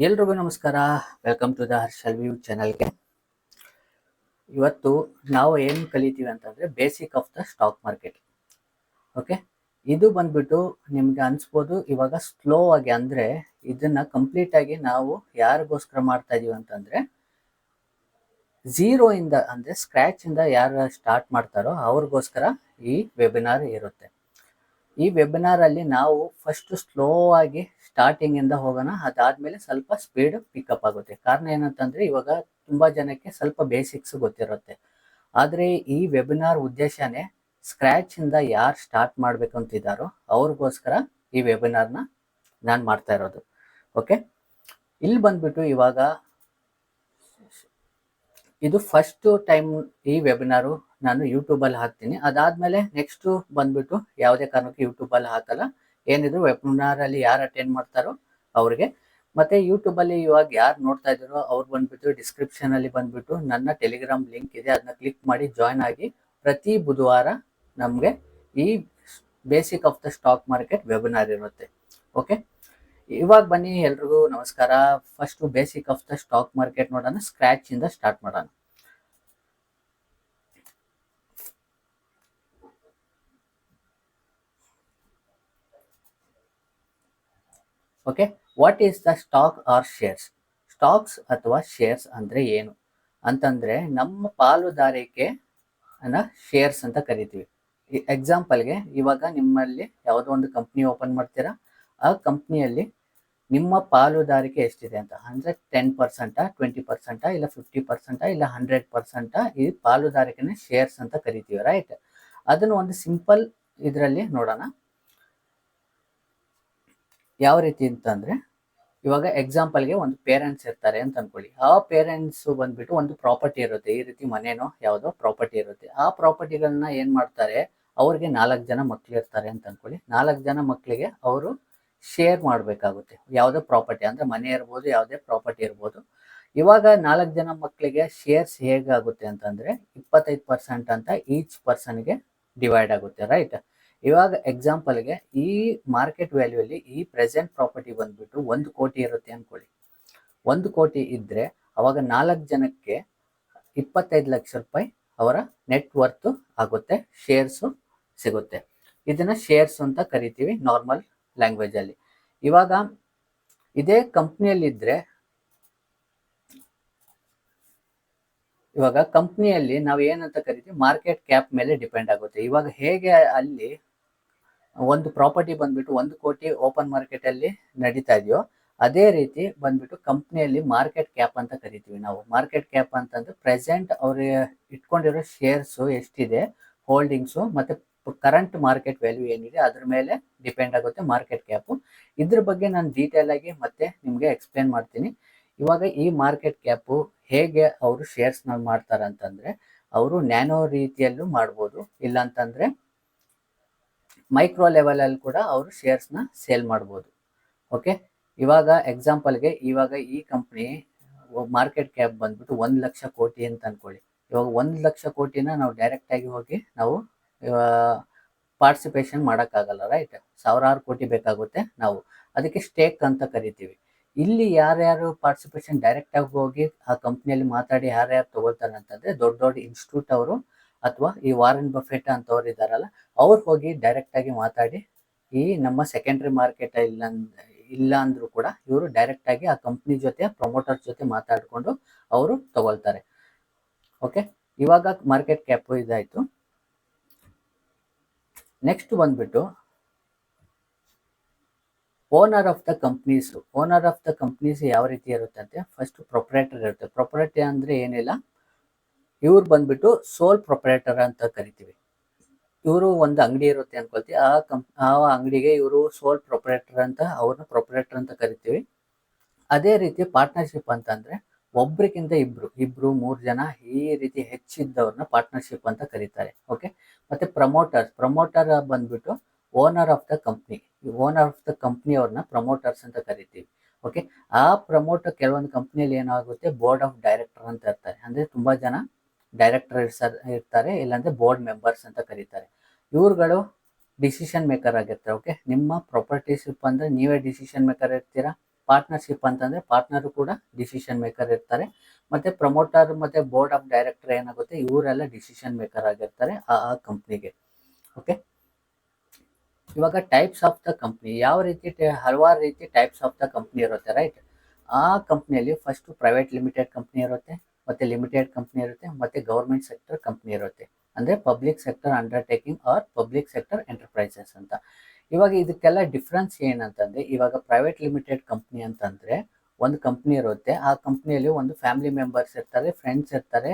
ಎಲ್ರಿಗೂ ನಮಸ್ಕಾರ. Welcome to the Harshal view ಚಾನಲ್ಗೆ. ಇವತ್ತು ನಾವು ಏನು ಕಲಿತೀವಿ ಅಂತಂದರೆ basic of the stock market. Okay, ಇದು ಬಂದ್ಬಿಟ್ಟು ನಿಮ್ಗೆ ಅನ್ಸ್ಬೋದು ಇವಾಗ ಸ್ಲೋ ಆಗಿ, ಅಂದರೆ ಇದನ್ನು ಕಂಪ್ಲೀಟಾಗಿ ನಾವು ಯಾರಿಗೋಸ್ಕರ ಮಾಡ್ತಾ ಇದೀವಿ ಅಂತಂದರೆ ಝೀರೋಯಿಂದ, ಅಂದರೆ ಸ್ಕ್ರ್ಯಾಚಿಂದ ಯಾರು ಸ್ಟಾರ್ಟ್ ಮಾಡ್ತಾರೋ ಅವ್ರಿಗೋಸ್ಕರ ಈ ವೆಬಿನಾರ್ ಇರುತ್ತೆ. ಈ ವೆಬಿನಾರಲ್ಲಿ ನಾವು ಫಸ್ಟ್ ಸ್ಲೋ ಆಗಿ ಸ್ಟಾರ್ಟಿಂಗಿಂದ ಹೋಗೋಣ, ಅದಾದಮೇಲೆ ಸ್ವಲ್ಪ ಸ್ಪೀಡ್ ಪಿಕಪ್ ಆಗುತ್ತೆ. ಕಾರಣ ಏನಂತಂದರೆ ಇವಾಗ ತುಂಬ ಜನಕ್ಕೆ ಸ್ವಲ್ಪ ಬೇಸಿಕ್ಸ್ ಗೊತ್ತಿರುತ್ತೆ. ಆದರೆ ಈ ವೆಬಿನಾರ್ ಉದ್ದೇಶನೇ ಸ್ಕ್ರ್ಯಾಚಿಂದ ಯಾರು ಸ್ಟಾರ್ಟ್ ಮಾಡಬೇಕು ಅಂತಿದ್ದಾರೋ ಅವ್ರಿಗೋಸ್ಕರ ಈ ವೆಬಿನಾರ್ನ ನಾನು ಮಾಡ್ತಾ ಇರೋದು. ಓಕೆ, ಇಲ್ಲಿ ಬಂದ್ಬಿಟ್ಟು ಇವಾಗ ಇದು ಫಸ್ಟ್ ಟೈಮ್ ಈ ವೆಬಿನಾರು ನಾನು ಯೂಟ್ಯೂಬಲ್ಲಿ ಹಾಕ್ತೀನಿ. ಅದಾದಮೇಲೆ ನೆಕ್ಸ್ಟು ಬಂದ್ಬಿಟ್ಟು ಯಾವುದೇ ಕಾರಣಕ್ಕೂ ಯೂಟ್ಯೂಬಲ್ಲಿ ಹಾಕಲ್ಲ. ಏನಿದ್ರು ವೆಬಿನಾರಲ್ಲಿ ಯಾರು ಅಟೆಂಡ್ ಮಾಡ್ತಾರೋ ಅವ್ರಿಗೆ. ಮತ್ತು ಯೂಟ್ಯೂಬಲ್ಲಿ ಇವಾಗ ಯಾರು ನೋಡ್ತಾ ಇದ್ದಾರೋ ಅವ್ರು ಬಂದ್ಬಿಟ್ಟು ಡಿಸ್ಕ್ರಿಪ್ಷನಲ್ಲಿ ಬಂದ್ಬಿಟ್ಟು ನನ್ನ ಟೆಲಿಗ್ರಾಮ್ ಲಿಂಕ್ ಇದೆ, ಅದನ್ನ ಕ್ಲಿಕ್ ಮಾಡಿ ಜಾಯ್ನ್ ಆಗಿ ಪ್ರತಿ ಬುಧವಾರ ನಮಗೆ ಈ basic of the stock market webinar ಇರುತ್ತೆ. ಓಕೆ, ಇವಾಗ ಬನ್ನಿ ಎಲ್ರಿಗೂ ನಮಸ್ಕಾರ. First basic of the stock market ನೋಡೋಣ, ಸ್ಕ್ರ್ಯಾಚಿಂದ ಸ್ಟಾರ್ಟ್ ಮಾಡೋಣ. Okay, what is the stock or shares? Stocks ಅಥವಾ ಶೇರ್ಸ್ ಅಂದರೆ ಏನು ಅಂತಂದರೆ ನಮ್ಮ ಪಾಲುದಾರಿಕೆ ಶೇರ್ಸ್ ಅಂತ ಕರಿತೀವಿ. ಎಕ್ಸಾಂಪಲ್ಗೆ ಇವಾಗ ನಿಮ್ಮಲ್ಲಿ ಯಾವುದೋ ಒಂದು ಕಂಪ್ನಿ ಓಪನ್ ಮಾಡ್ತೀರಾ, ಆ ಕಂಪ್ನಿಯಲ್ಲಿ ನಿಮ್ಮ ಪಾಲುದಾರಿಕೆ ಎಷ್ಟಿದೆ ಅಂತ, ಅಂದರೆ 10%, 20%, ಇಲ್ಲ 50%, ಇಲ್ಲ 100%, ಈ ಪಾಲುದಾರಿಕೆನೇ ಶೇರ್ಸ್ ಅಂತ ಕರಿತೀವಿ, ರೈಟ್? ಅದನ್ನು ಒಂದು ಸಿಂಪಲ್ ಇದರಲ್ಲಿ ನೋಡೋಣ. ಯಾವ ರೀತಿ ಅಂತಂದರೆ, ಇವಾಗ ಎಕ್ಸಾಂಪಲ್ಗೆ ಒಂದು ಪೇರೆಂಟ್ಸ್ ಇರ್ತಾರೆ ಅಂತ ಅನ್ಕೊಳ್ಳಿ. ಆ ಪೇರೆಂಟ್ಸು ಬಂದ್ಬಿಟ್ಟು ಒಂದು ಪ್ರಾಪರ್ಟಿ ಇರುತ್ತೆ, ಈ ರೀತಿ ಮನೇನೋ ಯಾವುದೋ ಪ್ರಾಪರ್ಟಿ ಇರುತ್ತೆ. ಆ ಪ್ರಾಪರ್ಟಿಗಳನ್ನ ಏನು ಮಾಡ್ತಾರೆ, ಅವ್ರಿಗೆ 4 ಜನ ಮಕ್ಳು ಇರ್ತಾರೆ ಅಂತ ಅನ್ಕೊಳ್ಳಿ. 4 ಜನ ಮಕ್ಕಳಿಗೆ ಅವರು ಶೇರ್ ಮಾಡಬೇಕಾಗುತ್ತೆ. ಯಾವುದೋ ಪ್ರಾಪರ್ಟಿ ಅಂದರೆ ಮನೆ ಇರ್ಬೋದು, ಯಾವುದೇ ಪ್ರಾಪರ್ಟಿ ಇರ್ಬೋದು. ಇವಾಗ 4 ಜನ ಮಕ್ಕಳಿಗೆ ಶೇರ್ಸ್ ಹೇಗಾಗುತ್ತೆ ಅಂತಂದರೆ 25% ಅಂತ ಈಚ್ ಪರ್ಸನ್ಗೆ ಡಿವೈಡ್ ಆಗುತ್ತೆ, ರೈಟ್? ಇವಾಗ ಎಕ್ಸಾಂಪಲ್ಗೆ ಈ ಮಾರ್ಕೆಟ್ ವ್ಯಾಲ್ಯೂಯಲ್ಲಿ ಈ ಪ್ರೆಸೆಂಟ್ ಪ್ರಾಪರ್ಟಿ ಬಂದ್ಬಿಟ್ಟು 1 ಕೋಟಿ ಇರುತ್ತೆ ಅಂದ್ಕೊಳ್ಳಿ. 1 ಕೋಟಿ ಇದ್ದರೆ ಅವಾಗ 4 ಜನಕ್ಕೆ 25 ಲಕ್ಷ ರೂಪಾಯಿ ಅವರ ನೆಟ್ ವರ್ತ್ ಆಗುತ್ತೆ, ಶೇರ್ಸು ಸಿಗುತ್ತೆ. ಇದನ್ನು ಶೇರ್ಸ್ ಅಂತ ಕರಿತೀವಿ ನಾರ್ಮಲ್ ಲ್ಯಾಂಗ್ವೇಜಲ್ಲಿ. ಇವಾಗ ಇದೇ ಕಂಪ್ನಿಯಲ್ಲಿದ್ದರೆ, ಇವಾಗ ಕಂಪ್ನಿಯಲ್ಲಿ ನಾವು ಏನಂತ ಕರಿತೀವಿ, ಮಾರ್ಕೆಟ್ ಕ್ಯಾಪ್ ಮೇಲೆ ಡಿಪೆಂಡ್ ಆಗುತ್ತೆ. ಇವಾಗ ಹೇಗೆ ಅಲ್ಲಿ ಒಂದು ಪ್ರಾಪರ್ಟಿ ಬಂದ್ಬಿಟ್ಟು 1 ಕೋಟಿ ಓಪನ್ ಮಾರ್ಕೆಟಲ್ಲಿ ನಡೀತಾ ಇದೆಯೋ, ಅದೇ ರೀತಿ ಬಂದ್ಬಿಟ್ಟು ಕಂಪ್ನಿಯಲ್ಲಿ ಮಾರ್ಕೆಟ್ ಕ್ಯಾಪ್ ಅಂತ ಕರಿತೀವಿ ನಾವು. ಮಾರ್ಕೆಟ್ ಕ್ಯಾಪ್ ಅಂತಂದ್ರೆ ಪ್ರೆಸೆಂಟ್ ಅವ್ರು ಇಟ್ಕೊಂಡಿರೋ ಶೇರ್ಸು ಎಷ್ಟಿದೆ, ಹೋಲ್ಡಿಂಗ್ಸು, ಮತ್ತು ಕರೆಂಟ್ ಮಾರ್ಕೆಟ್ ವ್ಯಾಲ್ಯೂ ಏನಿದೆ ಅದ್ರ ಮೇಲೆ ಡಿಪೆಂಡ್ ಆಗುತ್ತೆ ಮಾರ್ಕೆಟ್ ಕ್ಯಾಪು. ಇದ್ರ ಬಗ್ಗೆ ನಾನು ಡೀಟೇಲ್ ಆಗಿ ಮತ್ತೆ ನಿಮಗೆ ಎಕ್ಸ್ಪ್ಲೇನ್ ಮಾಡ್ತೀನಿ. ಇವಾಗ ಈ ಮಾರ್ಕೆಟ್ ಕ್ಯಾಪು ಹೇಗೆ ಅವರು ಶೇರ್ಸ್ನ ಮಾಡ್ತಾರೆ ಅಂತಂದರೆ, ಅವರು ನ್ಯಾನೋ ರೀತಿಯಲ್ಲೂ ಮಾಡ್ಬೋದು, ಇಲ್ಲಾಂತಂದರೆ ಮೈಕ್ರೋ ಲೆವೆಲಲ್ಲಿ ಕೂಡ ಅವರು ಶೇರ್ಸ್ನ ಸೇಲ್ ಮಾಡ್ಬೋದು. ಓಕೆ, ಇವಾಗ ಎಕ್ಸಾಂಪಲ್ಗೆ ಇವಾಗ ಈ ಕಂಪ್ನಿ ಮಾರ್ಕೆಟ್ ಕ್ಯಾಪ್ ಬಂದ್ಬಿಟ್ಟು 1 ಲಕ್ಷ ಕೋಟಿ ಅಂತ ಅನ್ಕೊಳ್ಳಿ. ಇವಾಗ 1 ಲಕ್ಷ ಕೋಟಿನ ನಾವು ಡೈರೆಕ್ಟಾಗಿ ಹೋಗಿ ನಾವು ಪಾರ್ಟಿಸಿಪೇಷನ್ ಮಾಡೋಕ್ಕಾಗಲ್ಲ, ರೈಟ್? ಸಾವಿರಾರು ಕೋಟಿ ಬೇಕಾಗುತ್ತೆ. ನಾವು ಅದಕ್ಕೆ ಸ್ಟೇಕ್ ಅಂತ ಕರಿತೀವಿ. ಇಲ್ಲಿ ಯಾರ್ಯಾರು ಪಾರ್ಟಿಸಿಪೇಷನ್ ಡೈರೆಕ್ಟಾಗಿ ಹೋಗಿ ಆ ಕಂಪ್ನಿಯಲ್ಲಿ ಮಾತಾಡಿ ಯಾರ್ಯಾರು ತೊಗೊಳ್ತಾರೆ ಅಂತಂದರೆ, ದೊಡ್ಡ ದೊಡ್ಡ ಇನ್ಸ್ಟಿಟ್ಯೂಟ್ ಅವರು ಅಥವಾ ಈ ವಾರೆನ್ ಬಫೆಟ್ ಅಂತವ್ರು ಇದ್ದಾರಲ್ಲ, ಅವ್ರು ಹೋಗಿ ಡೈರೆಕ್ಟಾಗಿ ಮಾತಾಡಿ ಈ ನಮ್ಮ ಸೆಕೆಂಡ್ರಿ ಮಾರ್ಕೆಟ್ ಇಲ್ಲ ಅಂದರೂ ಕೂಡ ಇವರು ಡೈರೆಕ್ಟಾಗಿ ಆ ಕಂಪ್ನಿ ಜೊತೆ, ಪ್ರಮೋಟರ್ ಜೊತೆ ಮಾತಾಡಿಕೊಂಡು ಅವರು ತಗೊಳ್ತಾರೆ. ಓಕೆ, ಇವಾಗ ಮಾರ್ಕೆಟ್ ಕ್ಯಾಪು ಇದಾಯಿತು. ನೆಕ್ಸ್ಟ್ ಬಂದ್ಬಿಟ್ಟು owner of the companies. Owner of the companies ಯಾವ ರೀತಿ ಇರುತ್ತೆ ಅಂತ, ಫಸ್ಟ್ ಪ್ರೊಪ್ರೈಟರ್ ಇರುತ್ತೆ. ಪ್ರೊಪ್ರೈಟರ್ ಅಂದರೆ ಏನಿಲ್ಲ, ಇವ್ರು ಬಂದ್ಬಿಟ್ಟು ಸೋಲ್ ಪ್ರೊಪ್ರೈಟರ್ ಅಂತ ಕರಿತೀವಿ. ಇವರು ಒಂದು ಅಂಗಡಿ ಇರುತ್ತೆ ಅನ್ಕೊಳ್ತೀವಿ, ಆ ಅಂಗಡಿಗೆ ಇವರು ಸೋಲ್ ಪ್ರೊಪ್ರೈಟರ್ ಅಂತ, ಅವ್ರನ್ನ ಪ್ರೊಪ್ರೈಟರ್ ಅಂತ ಕರಿತೀವಿ. ಅದೇ ರೀತಿ ಪಾರ್ಟ್ನರ್ಶಿಪ್ ಅಂತಂದರೆ ಒಬ್ರಿಗಿಂತ ಇಬ್ರು, 3 ಜನ ಈ ರೀತಿ ಹೆಚ್ಚಿದ್ದವ್ರನ್ನ ಪಾರ್ಟ್ನರ್ಶಿಪ್ ಅಂತ ಕರೀತಾರೆ. ಓಕೆ, ಮತ್ತು ಪ್ರಮೋಟರ್ ಬಂದ್ಬಿಟ್ಟು ಓನರ್ ಆಫ್ ದ ಕಂಪ್ನಿ. ಈ ಓನರ್ ಆಫ್ ದ ಕಂಪ್ನಿ ಅವ್ರನ್ನ ಪ್ರಮೋಟರ್ಸ್ ಅಂತ ಕರಿತೀವಿ. ಓಕೆ, ಆ ಪ್ರಮೋಟರ್ ಕೆಲವೊಂದು ಕಂಪ್ನಿಯಲ್ಲಿ ಏನಾಗುತ್ತೆ, ಬೋರ್ಡ್ ಆಫ್ ಡೈರೆಕ್ಟರ್ ಅಂತ ಇರ್ತಾರೆ. ಅಂದರೆ ತುಂಬ ಜನ ಡೈರೆಕ್ಟರ್ ಇರ್ತಾರೆ, ಇಲ್ಲಾಂದರೆ ಬೋರ್ಡ್ ಮೆಂಬರ್ಸ್ ಅಂತ ಕರೀತಾರೆ. ಇವ್ರುಗಳು ಡಿಸಿಷನ್ ಮೇಕರ್ ಆಗಿರ್ತಾರೆ. ಓಕೆ, ನಿಮ್ಮ ಪ್ರಾಪರ್ಟಿಶಿಪ್ ಅಂದರೆ ನೀವೇ ಡಿಸಿಷನ್ ಮೇಕರ್ ಇರ್ತೀರಾ, ಪಾರ್ಟ್ನರ್ಶಿಪ್ ಅಂತಂದ್ರೆ ಪಾರ್ಟ್ನರ್ ಕೂಡ ಡಿಸಿಷನ್ ಮೇಕರ್ ಇರ್ತಾರೆ, ಮತ್ತೆ ಪ್ರಮೋಟರ್ ಮತ್ತೆ ಬೋರ್ಡ್ ಆಫ್ ಡೈರೆಕ್ಟರ್ ಏನಾಗುತ್ತೆ ಇವರೆಲ್ಲ ಡಿಸಿಷನ್ ಮೇಕರ್ ಆಗಿರ್ತಾರೆ ಆ ಕಂಪ್ನಿಗೆ. ಓಕೆ, ಇವಾಗ ಟೈಪ್ಸ್ ಆಫ್ ದ ಕಂಪ್ನಿ ಯಾವ ರೀತಿ ಹಲವಾರು ರೀತಿ ಟೈಪ್ಸ್ ಆಫ್ ದ ಕಂಪ್ನಿ ಇರುತ್ತೆ ರೈಟ್. ಆ ಕಂಪ್ನಿಯಲ್ಲಿ ಫಸ್ಟ್ ಪ್ರೈವೇಟ್ ಲಿಮಿಟೆಡ್ ಕಂಪ್ನಿ ಇರುತ್ತೆ, ಮತ್ತೆ ಲಿಮಿಟೆಡ್ ಕಂಪ್ನಿ ಇರುತ್ತೆ, ಮತ್ತೆ ಗೌರ್ಮೆಂಟ್ ಸೆಕ್ಟರ್ ಕಂಪ್ನಿ ಇರುತ್ತೆ, ಅಂದ್ರೆ public sector undertaking or public sector enterprises ಅಂತ. ಇವಾಗ ಇದಕ್ಕೆಲ್ಲ ಡಿಫ್ರೆನ್ಸ್ ಏನಂತಂದ್ರೆ, ಇವಾಗ ಪ್ರೈವೇಟ್ ಲಿಮಿಟೆಡ್ ಕಂಪ್ನಿ ಅಂತಂದ್ರೆ ಒಂದು ಕಂಪ್ನಿ ಇರುತ್ತೆ, ಆ ಕಂಪ್ನಿಯಲ್ಲಿ ಒಂದು ಫ್ಯಾಮಿಲಿ ಮೆಂಬರ್ಸ್ ಇರ್ತಾರೆ, ಫ್ರೆಂಡ್ಸ್ ಇರ್ತಾರೆ,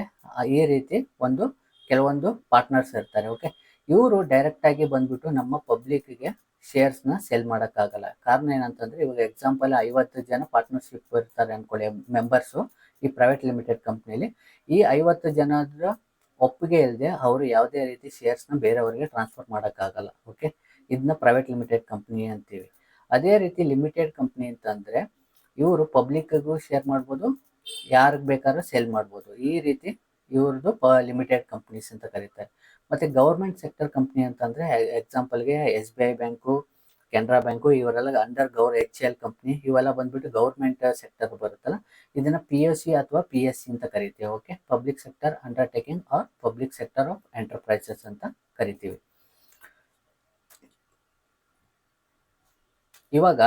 ಈ ರೀತಿ ಒಂದು ಕೆಲವೊಂದು ಪಾರ್ಟ್ನರ್ಸ್ ಇರ್ತಾರೆ. ಓಕೆ, ಇವರು ಡೈರೆಕ್ಟ್ ಆಗಿ ಬಂದ್ಬಿಟ್ಟು ನಮ್ಮ ಪಬ್ಲಿಕ್ಗೆ ಶೇರ್ಸ್ನ ಸೆಲ್ ಮಾಡೋಕ್ಕಾಗಲ್ಲ. ಕಾರಣ ಏನಂತಂದ್ರೆ, ಇವಾಗ ಎಕ್ಸಾಂಪಲ್ 50 ಜನ ಪಾರ್ಟ್ನರ್ಶಿಪ್ ಇರ್ತಾರೆ ಅನ್ಕೊಳ್ಳಿ ಮೆಂಬರ್ಸು ಈ ಪ್ರೈವೇಟ್ ಲಿಮಿಟೆಡ್ ಕಂಪ್ನಿಲಿ. ಈ 50 ಜನರ ಒಪ್ಪಿಗೆ ಇಲ್ಲದೆ ಅವರು ಯಾವುದೇ ರೀತಿ ಶೇರ್ಸ್ನ ಬೇರೆಯವರಿಗೆ ಟ್ರಾನ್ಸ್ಫರ್ ಮಾಡೋಕ್ಕಾಗಲ್ಲ. ಓಕೆ, ಇದನ್ನ ಪ್ರೈವೇಟ್ ಲಿಮಿಟೆಡ್ ಕಂಪ್ನಿ ಅಂತೀವಿ. ಅದೇ ರೀತಿ ಲಿಮಿಟೆಡ್ ಕಂಪ್ನಿ ಅಂತಂದ್ರೆ ಇವರು ಪಬ್ಲಿಕ್ಗೂ ಶೇರ್ ಮಾಡ್ಬೋದು, ಯಾರಿಗೆ ಬೇಕಾದ್ರೂ ಸೆಲ್ ಮಾಡ್ಬೋದು. ಈ ರೀತಿ ಇವ್ರದ್ದು ಲಿಮಿಟೆಡ್ ಕಂಪ್ನೀಸ್ ಅಂತ ಕರೀತಾರೆ. ಮತ್ತೆ ಗೌರ್ಮೆಂಟ್ ಸೆಕ್ಟರ್ ಕಂಪ್ನಿ ಅಂತಂದ್ರೆ ಎಕ್ಸಾಂಪಲ್ಗೆ SBI ಬ್ಯಾಂಕು, ಕೆನರಾ ಬ್ಯಾಂಕು, ಇವರೆಲ್ಲ ಅಂಡರ್ HCL ಕಂಪ್ನಿ, ಇವೆಲ್ಲ ಬಂದ್ಬಿಟ್ಟು ಗೌರ್ಮೆಂಟ್ ಸೆಕ್ಟರ್ ಬರುತ್ತಲ್ಲ, ಇದನ್ನ POC ಅಥವಾ PSC ಅಂತ ಕರಿತೀವಿ. Okay, public sector undertaking or public sector of enterprises ಅಂತ ಕರಿತೀವಿ. ಇವಾಗ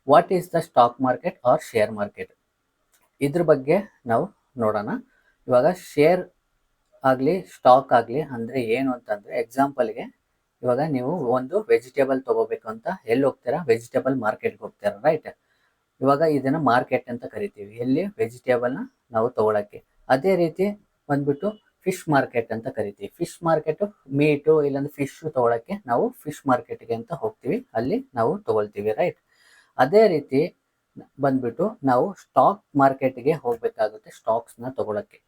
what is the stock market or share market, ಇದ್ರ ಬಗ್ಗೆ ನಾವು ನೋಡೋಣ. ಇವಾಗ ಶೇರ್ ಆಗಲಿ ಸ್ಟಾಕ್ ಆಗಲಿ ಅಂದರೆ ಏನು ಅಂತಂದರೆ, ಎಕ್ಸಾಂಪಲ್ಗೆ ಇವಾಗ ನೀವು ಒಂದು ವೆಜಿಟೇಬಲ್ ತೊಗೋಬೇಕು ಅಂತ ಎಲ್ಲಿ ಹೋಗ್ತೀರಾ, ವೆಜಿಟೇಬಲ್ ಮಾರ್ಕೆಟ್ಗೆ ಹೋಗ್ತೀರಾ ರೈಟ್. ಇವಾಗ ಇದನ್ನು ಮಾರ್ಕೆಟ್ ಅಂತ ಕರಿತೀವಿ, ಎಲ್ಲಿ ವೆಜಿಟೇಬಲ್ನ ನಾವು ತೊಗೊಳಕ್ಕೆ. ಅದೇ ರೀತಿ ಬಂದ್ಬಿಟ್ಟು ಫಿಶ್ ಮಾರ್ಕೆಟ್ ಅಂತ ಕರಿತೀವಿ. ಫಿಶ್ ಮಾರ್ಕೆಟು ಮೀಟು ಇಲ್ಲಾಂದ್ರೆ ಫಿಶು ತೊಗೊಳಕ್ಕೆ ನಾವು ಫಿಶ್ ಮಾರ್ಕೆಟ್ಗೆ ಅಂತ ಹೋಗ್ತೀವಿ, ಅಲ್ಲಿ ನಾವು ತೊಗೊಳ್ತೀವಿ ರೈಟ್. ಅದೇ ರೀತಿ ಬಂದ್ಬಿಟ್ಟು ನಾವು ಸ್ಟಾಕ್ ಮಾರ್ಕೆಟ್ಗೆ ಹೋಗಬೇಕಾಗುತ್ತೆ ಸ್ಟಾಕ್ಸ್ನ ತೊಗೊಳಕ್ಕೆ.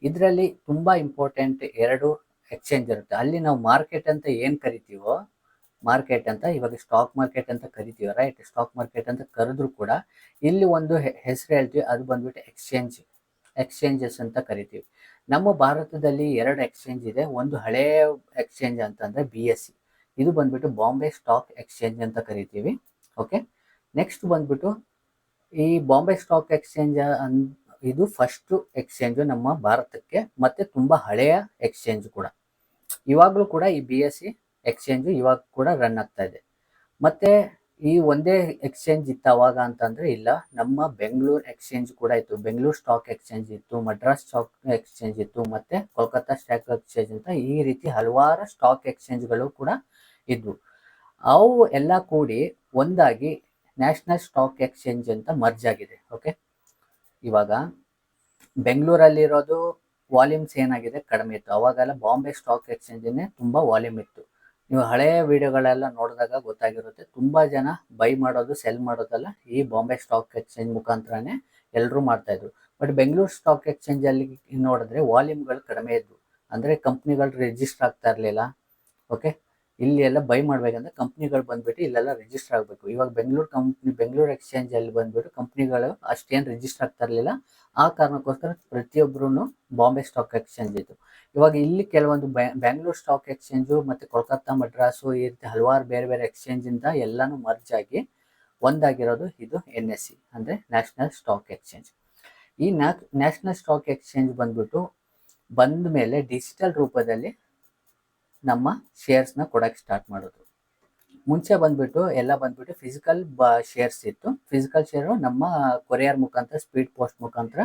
ಇದರಲ್ಲಿ ತುಂಬ ಇಂಪಾರ್ಟೆಂಟ್ 2 ಎಕ್ಸ್ಚೇಂಜ್ ಇರುತ್ತೆ. ಅಲ್ಲಿ ನಾವು ಮಾರ್ಕೆಟ್ ಅಂತ ಏನು ಕರಿತೀವೋ, ಮಾರ್ಕೆಟ್ ಅಂತ ಇವಾಗ ಸ್ಟಾಕ್ ಮಾರ್ಕೆಟ್ ಅಂತ ಕರಿತೀವಿ ರೈಟ್. ಸ್ಟಾಕ್ ಮಾರ್ಕೆಟ್ ಅಂತ ಕರೆದ್ರೂ ಕೂಡ ಇಲ್ಲಿ ಒಂದು ಹೆಸರು ಹೇಳ್ತೀವಿ, ಅದು ಬಂದ್ಬಿಟ್ಟು ಎಕ್ಸ್ಚೇಂಜಸ್ ಅಂತ ಕರಿತೀವಿ. ನಮ್ಮ ಭಾರತದಲ್ಲಿ 2 ಎಕ್ಸ್ಚೇಂಜ್ ಇದೆ. ಒಂದು ಹಳೆಯ ಎಕ್ಸ್ಚೇಂಜ್ ಅಂತಂದ್ರೆ BSE, ಇದು ಬಂದ್ಬಿಟ್ಟು ಬಾಂಬೆ ಸ್ಟಾಕ್ ಎಕ್ಸ್ಚೇಂಜ್ ಅಂತ ಕರಿತೀವಿ. ಓಕೆ, ನೆಕ್ಸ್ಟ್ ಬಂದ್ಬಿಟ್ಟು ಈ ಬಾಂಬೆ ಸ್ಟಾಕ್ ಎಕ್ಸ್ಚೇಂಜ್ ಇದು ಫಸ್ಟ್ ಎಕ್ಸ್ಚೇಂಜು ನಮ್ಮ ಭಾರತಕ್ಕೆ, ಮತ್ತೆ ತುಂಬ ಹಳೆಯ ಎಕ್ಸ್ಚೇಂಜ್ ಕೂಡ. ಇವಾಗಲೂ ಕೂಡ ಈ BSE ಎಕ್ಸ್ಚೇಂಜು ಇವಾಗ ಕೂಡ ರನ್ ಆಗ್ತಾ ಇದೆ. ಮತ್ತೆ ಈ ಒಂದೇ ಎಕ್ಸ್ಚೇಂಜ್ ಇತ್ತು ಅವಾಗ ಅಂತಂದ್ರೆ ಇಲ್ಲ, ನಮ್ಮ ಬೆಂಗಳೂರು ಎಕ್ಸ್ಚೇಂಜ್ ಕೂಡ ಇತ್ತು. ಬೆಂಗಳೂರು ಸ್ಟಾಕ್ ಎಕ್ಸ್ಚೇಂಜ್ ಇತ್ತು, ಮಡ್ರಾಸ್ ಸ್ಟಾಕ್ ಎಕ್ಸ್ಚೇಂಜ್ ಇತ್ತು, ಮತ್ತೆ ಕೋಲ್ಕತ್ತಾ ಸ್ಟಾಕ್ ಎಕ್ಸ್ಚೇಂಜ್ ಅಂತ ಈ ರೀತಿ ಹಲವಾರು ಸ್ಟಾಕ್ ಎಕ್ಸ್ಚೇಂಜ್ಗಳು ಕೂಡ ಇದ್ವು. ಅವು ಎಲ್ಲ ಕೂಡಿ ಒಂದಾಗಿ ನ್ಯಾಷನಲ್ ಸ್ಟಾಕ್ ಎಕ್ಸ್ಚೇಂಜ್ ಅಂತ ಮರ್ಜ್ ಆಗಿದೆ. ಓಕೆ, ಇವಾಗ ಬೆಂಗಳೂರಲ್ಲಿರೋದು ವಾಲ್ಯೂಮ್ಸ್ ಏನಾಗಿದೆ ಕಡಿಮೆ ಇತ್ತು, ಅವಾಗೆಲ್ಲ ಬಾಂಬೆ ಸ್ಟಾಕ್ ಎಕ್ಸ್ಚೇಂಜನ್ನೇ ತುಂಬ ವಾಲ್ಯೂಮ್ ಇತ್ತು. ನೀವು ಹಳೆಯ ವಿಡಿಯೋಗಳೆಲ್ಲ ನೋಡಿದಾಗ ಗೊತ್ತಾಗಿರುತ್ತೆ, ತುಂಬ ಜನ ಬೈ ಮಾಡೋದು ಸೆಲ್ ಮಾಡೋದೆಲ್ಲ ಈ ಬಾಂಬೆ ಸ್ಟಾಕ್ ಎಕ್ಸ್ಚೇಂಜ್ ಮುಖಾಂತರನೇ ಎಲ್ಲರೂ ಮಾಡ್ತಾಯಿದ್ರು. ಬಟ್ ಬೆಂಗಳೂರು ಸ್ಟಾಕ್ ಎಕ್ಸ್ಚೇಂಜಲ್ಲಿ ನೋಡಿದ್ರೆ ವಾಲ್ಯೂಮ್ಗಳು ಕಡಿಮೆ ಇದ್ವು, ಅಂದರೆ ಕಂಪ್ನಿಗಳು ರಿಜಿಸ್ಟರ್ ಆಗ್ತಾ ಇರಲಿಲ್ಲ. ಓಕೆ, ಇಲ್ಲಿ ಎಲ್ಲ ಬೈ ಮಾಡಬೇಕಂದ್ರೆ ಕಂಪ್ನಿಗಳು ಬಂದ್ಬಿಟ್ಟು ಇಲ್ಲೆಲ್ಲ ರಿಜಿಸ್ಟರ್ ಆಗಬೇಕು. ಇವಾಗ ಬೆಂಗಳೂರು ಎಕ್ಸ್ಚೇಂಜಲ್ಲಿ ಬಂದ್ಬಿಟ್ಟು ಕಂಪ್ನಿಗಳು ಅಷ್ಟೇನು ರಿಜಿಸ್ಟರ್ ಆಗ್ತಾ ಇರಲಿಲ್ಲ. ಆ ಕಾರಣಕ್ಕೋಸ್ಕರ ಪ್ರತಿಯೊಬ್ಬರೂ ಬಾಂಬೆ ಸ್ಟಾಕ್ ಎಕ್ಸ್ಚೇಂಜ್ ಇತ್ತು. ಇವಾಗ ಇಲ್ಲಿ ಕೆಲವೊಂದು ಬ್ಯಾಂಗ್ಳೂರು ಸ್ಟಾಕ್ ಎಕ್ಸ್ಚೇಂಜು ಮತ್ತು ಕೋಲ್ಕತ್ತಾ, ಮಡ್ರಾಸು, ಈ ರೀತಿ ಹಲವಾರು ಬೇರೆ ಬೇರೆ ಎಕ್ಸ್ಚೇಂಜಿಂದ ಎಲ್ಲನೂ ಮರ್ಜ್ ಆಗಿ ಒಂದಾಗಿರೋದು ಇದು NSE ಅಂದರೆ ನ್ಯಾಷನಲ್ ಸ್ಟಾಕ್ ಎಕ್ಸ್ಚೇಂಜ್. ಈ ನ್ಯಾಷನಲ್ ಸ್ಟಾಕ್ ಎಕ್ಸ್ಚೇಂಜ್ ಬಂದ್ಬಿಟ್ಟು ಬಂದ ಮೇಲೆ ಡಿಜಿಟಲ್ ರೂಪದಲ್ಲಿ ನಮ್ಮ ಶೇರ್ಸ್ನ ಕೊಡೋಕ್ಕೆ ಸ್ಟಾರ್ಟ್ ಮಾಡೋದು. ಮುಂಚೆ ಬಂದ್ಬಿಟ್ಟು ಎಲ್ಲ ಬಂದ್ಬಿಟ್ಟು ಫಿಸಿಕಲ್ ಶೇರ್ಸ್ ಇತ್ತು. ಫಿಸಿಕಲ್ ಶೇರು ನಮ್ಮ ಕೊರಿಯರ್ ಮುಖಾಂತರ, ಸ್ಪೀಡ್ ಪೋಸ್ಟ್ ಮುಖಾಂತರ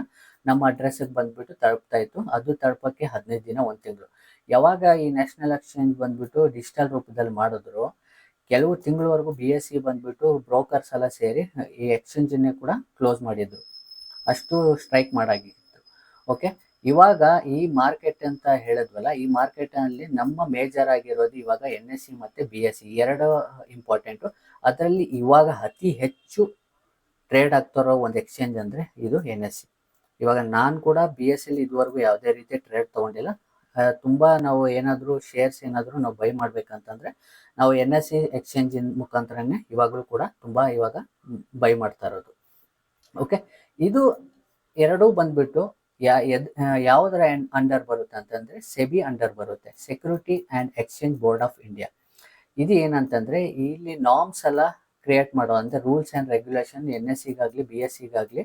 ನಮ್ಮ ಅಡ್ರೆಸ್ಸಿಗೆ ಬಂದ್ಬಿಟ್ಟು ತಲುಪ್ತಾ ಇತ್ತು. ಅದು ತಲುಪಕ್ಕೆ 15 ದಿನ, 1 ತಿಂಗಳು. ಯಾವಾಗ ಈ ನ್ಯಾಷನಲ್ ಎಕ್ಸ್ಚೇಂಜ್ ಬಂದ್ಬಿಟ್ಟು ಡಿಜಿಟಲ್ ರೂಪದಲ್ಲಿ ಮಾಡಿದ್ರು, ಕೆಲವು ತಿಂಗಳವರೆಗೂ BSE ಬಂದ್ಬಿಟ್ಟು ಬ್ರೋಕರ್ಸ್ ಎಲ್ಲ ಸೇರಿ ಈ ಎಕ್ಸ್ಚೇಂಜನ್ನೇ ಕೂಡ ಕ್ಲೋಸ್ ಮಾಡಿದ್ರು, ಅಷ್ಟು ಸ್ಟ್ರೈಕ್ ಮಾಡಾಗಿತ್ತು. ಓಕೆ, ಇವಾಗ ಈ ಮಾರ್ಕೆಟ್ ಅಂತ ಹೇಳಿದ್ವಲ್ಲ, ಈ ಮಾರ್ಕೆಟಲ್ಲಿ ನಮ್ಮ ಮೇಜರ್ ಆಗಿರೋದು ಇವಾಗ NSE ಮತ್ತು BSE 2 ಇಂಪಾರ್ಟೆಂಟು. ಅದರಲ್ಲಿ ಇವಾಗ ಅತಿ ಹೆಚ್ಚು ಟ್ರೇಡ್ ಆಗ್ತಿರೋ ಒಂದು ಎಕ್ಸ್ಚೇಂಜ್ ಅಂದರೆ ಇದು NSE. ಇವಾಗ ನಾನು ಕೂಡ BSEಲಿ ಇದುವರೆಗೂ ಯಾವುದೇ ರೀತಿ ಟ್ರೇಡ್ ತೊಗೊಂಡಿಲ್ಲ. ತುಂಬ ನಾವು ಏನಾದರೂ ಶೇರ್ಸ್ ಏನಾದರೂ ನಾವು ಬೈ ಮಾಡಬೇಕಂತಂದರೆ ನಾವು NSE ಎಕ್ಸ್ಚೇಂಜಿನ ಮುಖಾಂತರನೇ ಇವಾಗಲೂ ಕೂಡ ತುಂಬ ಇವಾಗ ಬೈ ಮಾಡ್ತಾ ಇರೋದು. ಓಕೆ, ಇದು 2 ಬಂದ್ಬಿಟ್ಟು ಯಾವುದರ ಅಂಡರ್ ಬರುತ್ತೆ ಅಂತಂದರೆ SEBI ಅಂಡರ್ ಬರುತ್ತೆ, security and exchange board of India. ಇದು ಏನಂತಂದರೆ ಇಲ್ಲಿ ನಾರ್ಮ್ಸ್ ಎಲ್ಲ ಕ್ರಿಯೇಟ್ ಮಾಡೋ ಅಂದರೆ ರೂಲ್ಸ್ ಆ್ಯಂಡ್ ರೆಗ್ಯುಲೇಷನ್ NSEಗಾಗಲಿ BSEಗಾಗಲಿ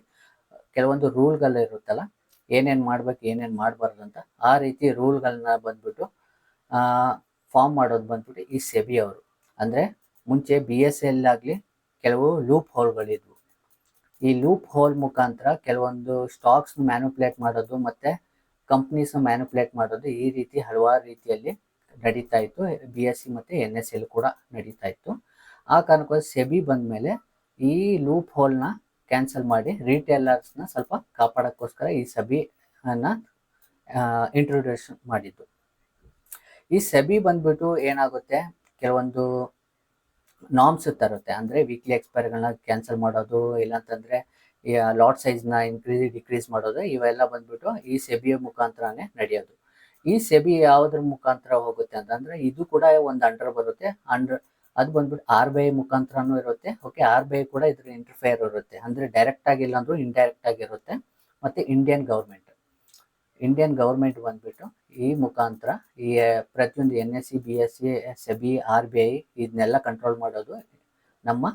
ಕೆಲವೊಂದು ರೂಲ್ಗಳು ಇರುತ್ತಲ್ಲ, ಏನೇನು ಮಾಡ್ಬೇಕು ಏನೇನು ಮಾಡಬಾರ್ದು ಅಂತ, ಆ ರೀತಿ ರೂಲ್ಗಳನ್ನ ಬಂದ್ಬಿಟ್ಟು ಫಾರ್ಮ್ ಮಾಡೋದು ಬಂದ್ಬಿಟ್ಟು ಈ ಸೆಬಿ ಅವರು. ಅಂದರೆ ಮುಂಚೆ BSE ಆಗಲಿ ಕೆಲವು ಲೂಪ್ ಹೋಲ್ಗಳಿದ್ವು. ಈ ಲೂಪ್ ಹೋಲ್ ಮುಖಾಂತರ ಕೆಲವೊಂದು ಸ್ಟಾಕ್ಸ್ ಮ್ಯಾನುಪ್ಯುಲೇಟ್ ಮಾಡೋದು ಮತ್ತು ಕಂಪ್ನೀಸ್ ಮ್ಯಾನುಪ್ಯುಲೇಟ್ ಮಾಡೋದು, ಈ ರೀತಿ ಹಲವಾರು ರೀತಿಯಲ್ಲಿ ನಡೀತಾ ಇತ್ತು. BSE ಮತ್ತು NSE ಕೂಡ ನಡೀತಾ ಇತ್ತು. ಆ ಕಾರಣಕ್ಕೋಸ್ಕರ ಸೆಬಿ ಬಂದ ಮೇಲೆ ಈ ಲೂಪ್ ಹೋಲ್ನ ಕ್ಯಾನ್ಸಲ್ ಮಾಡಿ ರಿಟೇಲರ್ಸ್ನ ಸ್ವಲ್ಪ ಕಾಪಾಡೋಕ್ಕೋಸ್ಕರ ಈ ಸೆಬಿನ ಇಂಟ್ರೊಡ್ಯೂಸ್ ಮಾಡಿದ್ದು. ಈ ಸೆಬಿ ಬಂದ್ಬಿಟ್ಟು ಏನಾಗುತ್ತೆ, ಕೆಲವೊಂದು ನಾರ್ಮ್ಸ್ ತರುತ್ತೆ. ಅಂದರೆ ವೀಕ್ಲಿ ಎಕ್ಸ್ಪೈರಿಗಳನ್ನ ಕ್ಯಾನ್ಸಲ್ ಮಾಡೋದು, ಇಲ್ಲಾಂತಂದರೆ ಲಾಟ್ ಸೈಜ್ನ ಡಿಕ್ರೀಸ್ ಮಾಡೋದು, ಇವೆಲ್ಲ ಬಂದ್ಬಿಟ್ಟು ಈ ಸೆಬಿಯ ಮುಖಾಂತರನೇ ನಡೆಯೋದು. ಈ ಸೆಬಿ ಯಾವುದ್ರ ಮುಖಾಂತರ ಹೋಗುತ್ತೆ ಅಂತಂದರೆ, ಇದು ಕೂಡ ಒಂದು ಅಂಡರ್ ಬರುತ್ತೆ. ಅದು ಬಂದ್ಬಿಟ್ಟು RBI ಮುಖಾಂತರನೂ ಇರುತ್ತೆ. ಓಕೆ, RBI ಕೂಡ ಇದ್ರ ಇಂಟರ್ಫೇರ್ ಇರುತ್ತೆ. ಅಂದರೆ ಡೈರೆಕ್ಟ್ ಆಗಿಲ್ಲ ಅಂದರೂ ಇಂಡೈರೆಕ್ಟ್ ಆಗಿರುತ್ತೆ. ಮತ್ತು ಇಂಡಿಯನ್ ಗೌರ್ಮೆಂಟ್ ಬಂದ್ಬಿಟ್ಟು ಈ ಮುಖಾಂತರ ಈ ಪ್ರತಿಯೊಂದು NSE BSE ಸೆಬಿ RBI ಇದನ್ನೆಲ್ಲ ಕಂಟ್ರೋಲ್ ಮಾಡೋದು ನಮ್ಮ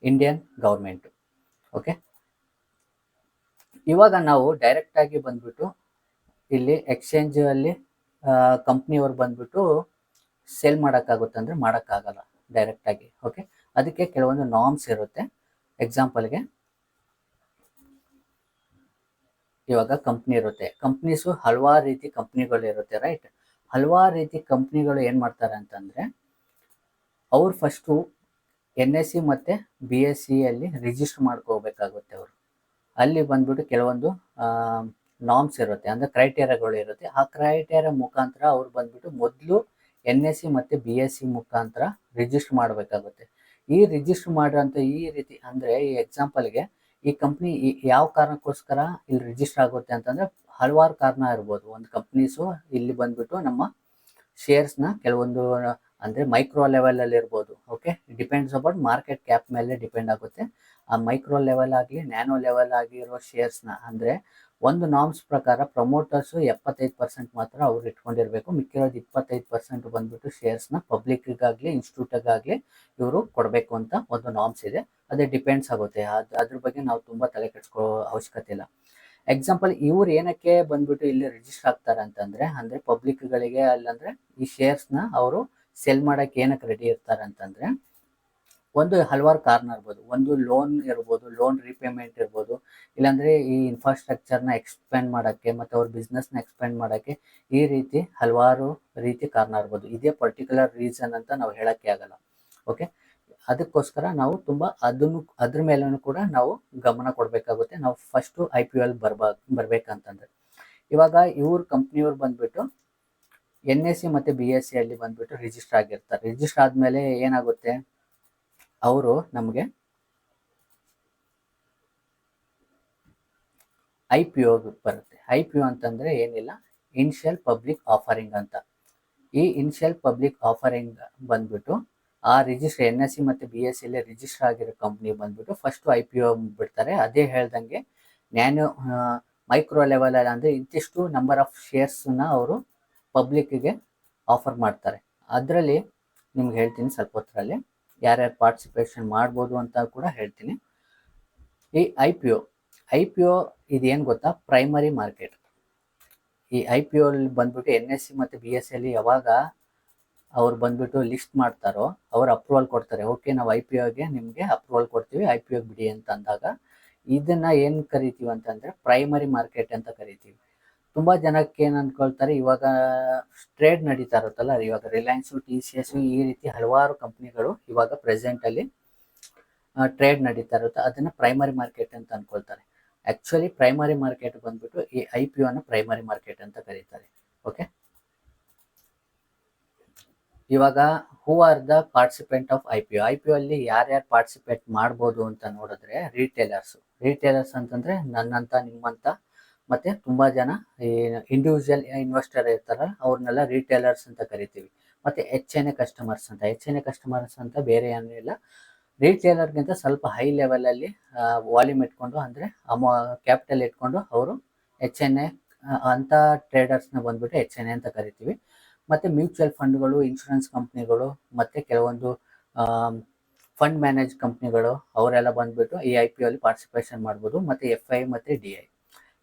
ಇಂಡಿಯನ್ ಗೌರ್ಮೆಂಟು. ಓಕೆ, ಇವಾಗ ನಾವು ಡೈರೆಕ್ಟಾಗಿ ಬಂದ್ಬಿಟ್ಟು ಇಲ್ಲಿ ಎಕ್ಸ್ಚೇಂಜಲ್ಲಿ ಕಂಪ್ನಿಯವ್ರು ಬಂದ್ಬಿಟ್ಟು ಸೆಲ್ ಮಾಡೋಕ್ಕಾಗುತ್ತೆ ಅಂದರೆ ಮಾಡೋಕ್ಕಾಗಲ್ಲ ಡೈರೆಕ್ಟಾಗಿ. ಓಕೆ, ಅದಕ್ಕೆ ಕೆಲವೊಂದು ನಾರ್ಮ್ಸ್ ಇರುತ್ತೆ. ಎಕ್ಸಾಂಪಲ್ಗೆ ಇವಾಗ ಕಂಪ್ನಿ ಇರುತ್ತೆ, ಕಂಪ್ನೀಸು ಹಲವಾರು ರೀತಿ ಕಂಪ್ನಿಗಳು ಇರುತ್ತೆ, ರೈಟ್. ಹಲವಾರು ರೀತಿ ಕಂಪ್ನಿಗಳು ಏನು ಮಾಡ್ತಾರೆ ಅಂತಂದರೆ, ಅವ್ರು ಫಸ್ಟು NSE ಮತ್ತು BSEಯಲ್ಲಿ ರಿಜಿಸ್ಟರ್ ಮಾಡ್ಕೋಬೇಕಾಗುತ್ತೆ. ಅವರು ಅಲ್ಲಿ ಬಂದ್ಬಿಟ್ಟು ಕೆಲವೊಂದು ನಾರ್ಮ್ಸ್ ಇರುತ್ತೆ, ಅಂದರೆ ಕ್ರೈಟೇರಿಯಾಗಳು ಇರುತ್ತೆ. ಆ ಕ್ರೈಟೇರಿಯಾ ಮುಖಾಂತರ ಅವ್ರು ಬಂದ್ಬಿಟ್ಟು ಮೊದಲು NSE ಮತ್ತು BSE ಮುಖಾಂತರ ರಿಜಿಸ್ಟರ್ ಮಾಡಬೇಕಾಗುತ್ತೆ. ಈ ರಿಜಿಸ್ಟರ್ ಮಾಡೋಂಥ ಈ ರೀತಿ ಅಂದರೆ, ಈ ಎಕ್ಸಾಂಪಲ್ಗೆ ಈ ಕಂಪ್ನಿ ಯಾವ ಕಾರಣಕ್ಕೋಸ್ಕರ ಇಲ್ಲಿ ರಿಜಿಸ್ಟರ್ ಆಗುತ್ತೆ ಅಂತಂದರೆ, ಹಲವಾರು ಕಾರಣ ಇರ್ಬೋದು. ಒಂದು ಕಂಪ್ನೀಸು ಇಲ್ಲಿ ಬಂದ್ಬಿಟ್ಟು ನಮ್ಮ ಶೇರ್ಸ್ನ ಕೆಲವೊಂದು ಅಂದರೆ ಮೈಕ್ರೋ ಲೆವೆಲಲ್ಲಿ ಇರ್ಬೋದು. Okay, depends about market cap ಮೇಲೆ ಡಿಪೆಂಡ್ ಆಗುತ್ತೆ. ಆ ಮೈಕ್ರೋ ಲೆವೆಲ್ ಆಗಲಿ ನ್ಯಾನೋ ಲೆವೆಲ್ ಆಗಿರೋ ಶೇರ್ಸ್ನ, ಅಂದರೆ ಒಂದು ನಾರ್ಮ್ಸ್ ಪ್ರಕಾರ ಪ್ರಮೋಟರ್ಸು 75% ಮಾತ್ರ ಅವ್ರು ಇಟ್ಕೊಂಡಿರಬೇಕು. ಮಿಕ್ಕಿರೋದು 25% ಬಂದ್ಬಿಟ್ಟು ಶೇರ್ಸ್ನ ಪಬ್ಲಿಕ್ಗಾಗಲಿ ಇನ್ಸ್ಟಿಟ್ಯೂಟ್ಗಾಗಲಿ ಇವರು ಕೊಡಬೇಕು ಅಂತ ಒಂದು ನಾರ್ಮ್ಸ್ ಇದೆ. ಅದೇ ಡಿಪೆಂಡ್ಸ್ ಆಗುತ್ತೆ. ಅದ್ರ ಬಗ್ಗೆ ನಾವು ತುಂಬ ತಲೆ ಕೆಡಿಸ್ಕೊಳ್ಳೋ ಅವಶ್ಯಕತೆ ಇಲ್ಲ. ಎಕ್ಸಾಂಪಲ್, ಇವ್ರು ಏನಕ್ಕೆ ಬಂದ್ಬಿಟ್ಟು ಇಲ್ಲಿ ರಿಜಿಸ್ಟರ್ ಆಗ್ತಾರೆ ಅಂತಂದರೆ, ಅಂದರೆ ಪಬ್ಲಿಕ್ಗಳಿಗೆ ಅಲ್ಲಂದರೆ ಈ ಶೇರ್ಸ್ನ ಅವರು ಸೆಲ್ ಮಾಡೋಕ್ಕೆ ಏನಕ್ಕೆ ರೆಡಿ ಇರ್ತಾರೆ ಅಂತಂದರೆ, ಒಂದು ಹಲವಾರು ಕಾರಣ ಇರ್ಬೋದು. ಒಂದು ಲೋನ್ ಇರ್ಬೋದು, ಲೋನ್ ರೀಪೇಮೆಂಟ್ ಇರ್ಬೋದು, ಇಲ್ಲಾಂದರೆ ಈ ಇನ್ಫ್ರಾಸ್ಟ್ರಕ್ಚರ್ನ ಎಕ್ಸ್ಪ್ಯಾಂಡ್ ಮಾಡೋಕ್ಕೆ ಮತ್ತು ಅವ್ರ ಬಿಸ್ನೆಸ್ನ ಎಕ್ಸ್ಪ್ಯಾಂಡ್ ಮಾಡೋಕ್ಕೆ, ಈ ರೀತಿ ಹಲವಾರು ರೀತಿ ಕಾರಣ ಇರ್ಬೋದು. ಇದೇ ಪರ್ಟಿಕ್ಯುಲರ್ ರೀಸನ್ ಅಂತ ನಾವು ಹೇಳೋಕ್ಕೆ ಆಗಲ್ಲ. ಓಕೆ, ಅದಕ್ಕೋಸ್ಕರ ನಾವು ತುಂಬ ಅದ್ರ ಮೇಲೂ ಕೂಡ ನಾವು ಗಮನ ಕೊಡಬೇಕಾಗುತ್ತೆ. ನಾವು ಫಸ್ಟು IPO ಬರಬೇಕಂತಂದರೆ, ಇವಾಗ ಇವ್ರ ಕಂಪ್ನಿಯವ್ರು ಬಂದ್ಬಿಟ್ಟು NSE ಮತ್ತು BSEಯಲ್ಲಿ ಬಂದ್ಬಿಟ್ಟು ರಿಜಿಸ್ಟರ್ ಆಗಿರ್ತಾರೆ. ರಿಜಿಸ್ಟರ್ ಆದಮೇಲೆ ಏನಾಗುತ್ತೆ, ಅವರು ನಮಗೆ IPO ಬರುತ್ತೆ. IPO ಅಂತಂದರೆ ಏನಿಲ್ಲ, ಇನಿಷಿಯಲ್ ಪಬ್ಲಿಕ್ ಆಫರಿಂಗ್ ಅಂತ. ಈ ಇನಿಷಿಯಲ್ ಪಬ್ಲಿಕ್ ಆಫರಿಂಗ್ ಬಂದ್ಬಿಟ್ಟು ಆ ರಿಜಿಸ್ಟರ್ NSE ಮತ್ತು BSEಯಲ್ಲಿ ರಿಜಿಸ್ಟರ್ ಆಗಿರೋ ಕಂಪ್ನಿ ಬಂದ್ಬಿಟ್ಟು ಫಸ್ಟು IPO ಬಿಡ್ತಾರೆ. ಅದೇ ಹೇಳ್ದಂಗೆ ಮೈಕ್ರೋ ಲೆವೆಲಲ್ಲಿ ಅಂದರೆ ಇಂತಿಷ್ಟು ನಂಬರ್ ಆಫ್ ಶೇರ್ಸನ್ನ ಅವರು ಪಬ್ಲಿಕ್ಕಿಗೆ ಆಫರ್ ಮಾಡ್ತಾರೆ. ಅದರಲ್ಲಿ ನಿಮ್ಗೆ ಹೇಳ್ತೀನಿ ಸ್ವಲ್ಪ ಹೊತ್ತರಲ್ಲಿ ಯಾರ್ಯಾರು ಪಾರ್ಟಿಸಿಪೇಷನ್ ಮಾಡ್ಬೋದು ಅಂತ ಕೂಡ ಹೇಳ್ತೀನಿ. ಈ IPO ಇದೇನು ಗೊತ್ತಾ, ಪ್ರೈಮರಿ ಮಾರ್ಕೆಟ್. ಈ IPO ಅಲ್ಲಿ ಬಂದ್ಬಿಟ್ಟು NSE ಮತ್ತು BSEಯಲ್ಲಿ ಯಾವಾಗ ಅವ್ರು ಬಂದ್ಬಿಟ್ಟು ಲಿಸ್ಟ್ ಮಾಡ್ತಾರೋ ಅವ್ರು ಅಪ್ರೂವಲ್ ಕೊಡ್ತಾರೆ. ಓಕೆ, ನಾವು IPOಗೆ ನಿಮಗೆ ಅಪ್ರೂವಲ್ ಕೊಡ್ತೀವಿ, IPOಗೆ ಬಿಡಿ ಅಂತ ಅಂದಾಗ ಇದನ್ನು ಏನು ಕರಿತೀವಿ ಅಂತಂದರೆ ಪ್ರೈಮರಿ ಮಾರ್ಕೆಟ್ ಅಂತ ಕರಿತೀವಿ. ತುಂಬ ಜನಕ್ಕೆ ಏನು ಅಂದ್ಕೊಳ್ತಾರೆ, ಇವಾಗ ಟ್ರೇಡ್ ನಡೀತಾ ಇರುತ್ತಲ್ಲ, ಇವಾಗ ರಿಲಯನ್ಸು, TCS ಈ ರೀತಿ ಹಲವಾರು ಕಂಪ್ನಿಗಳು ಇವಾಗ ಪ್ರೆಸೆಂಟಲ್ಲಿ ಟ್ರೇಡ್ ನಡೀತಾ ಇರುತ್ತೆ, ಅದನ್ನು ಪ್ರೈಮರಿ ಮಾರ್ಕೆಟ್ ಅಂತ ಅಂದ್ಕೊಳ್ತಾರೆ. ಆ್ಯಕ್ಚುಲಿ ಪ್ರೈಮರಿ ಮಾರ್ಕೆಟ್ ಬಂದ್ಬಿಟ್ಟು ಈ IPOನ ಪ್ರೈಮರಿ ಮಾರ್ಕೆಟ್ ಅಂತ ಕರೀತಾರೆ. ಓಕೆ, ಇವಾಗ who are the participant of IPO ಅಲ್ಲಿ ಯಾರ್ಯಾರು ಪಾರ್ಟಿಸಿಪೇಟ್ ಮಾಡ್ಬೋದು ಅಂತ ನೋಡಿದ್ರೆ, ರಿಟೇಲರ್ಸ್ ಅಂತಂದರೆ ನನ್ನಂತ ನಿಮ್ಮಂತ ಮತ್ತು ತುಂಬ ಜನ ಈ ಇಂಡಿವಿಜುವಲ್ ಇನ್ವೆಸ್ಟರ್ ಇರ್ತಾರಲ್ಲ ಅವ್ರನ್ನೆಲ್ಲ ರಿಟೇಲರ್ಸ್ ಅಂತ ಕರಿತೀವಿ. ಮತ್ತು HNA ಕಸ್ಟಮರ್ಸ್ ಅಂತ ಬೇರೆ ಏನಿಲ್ಲ, ರಿಟೇಲರ್ಗಿಂತ ಸ್ವಲ್ಪ ಹೈ ಲೆವೆಲಲ್ಲಿ ವಾಲ್ಯೂಮ್ ಇಟ್ಕೊಂಡು, ಅಂದರೆ ಕ್ಯಾಪಿಟಲ್ ಇಟ್ಕೊಂಡು ಅವರು HNA ಅಂಥ ಟ್ರೇಡರ್ಸ್ನ ಬಂದ್ಬಿಟ್ಟು HNA ಅಂತ ಕರಿತೀವಿ. ಮತ್ತು ಮ್ಯೂಚುವಲ್ ಫಂಡ್ಗಳು, ಇನ್ಶೂರೆನ್ಸ್ ಕಂಪ್ನಿಗಳು ಮತ್ತು ಕೆಲವೊಂದು ಫಂಡ್ ಮ್ಯಾನೇಜ್ ಕಂಪ್ನಿಗಳು ಅವರೆಲ್ಲ ಬಂದ್ಬಿಟ್ಟು ಈ IPO ಅಲ್ಲಿ ಪಾರ್ಟಿಸಿಪೇಷನ್ ಮಾಡ್ಬೋದು. ಮತ್ತು FI ಮತ್ತು DI.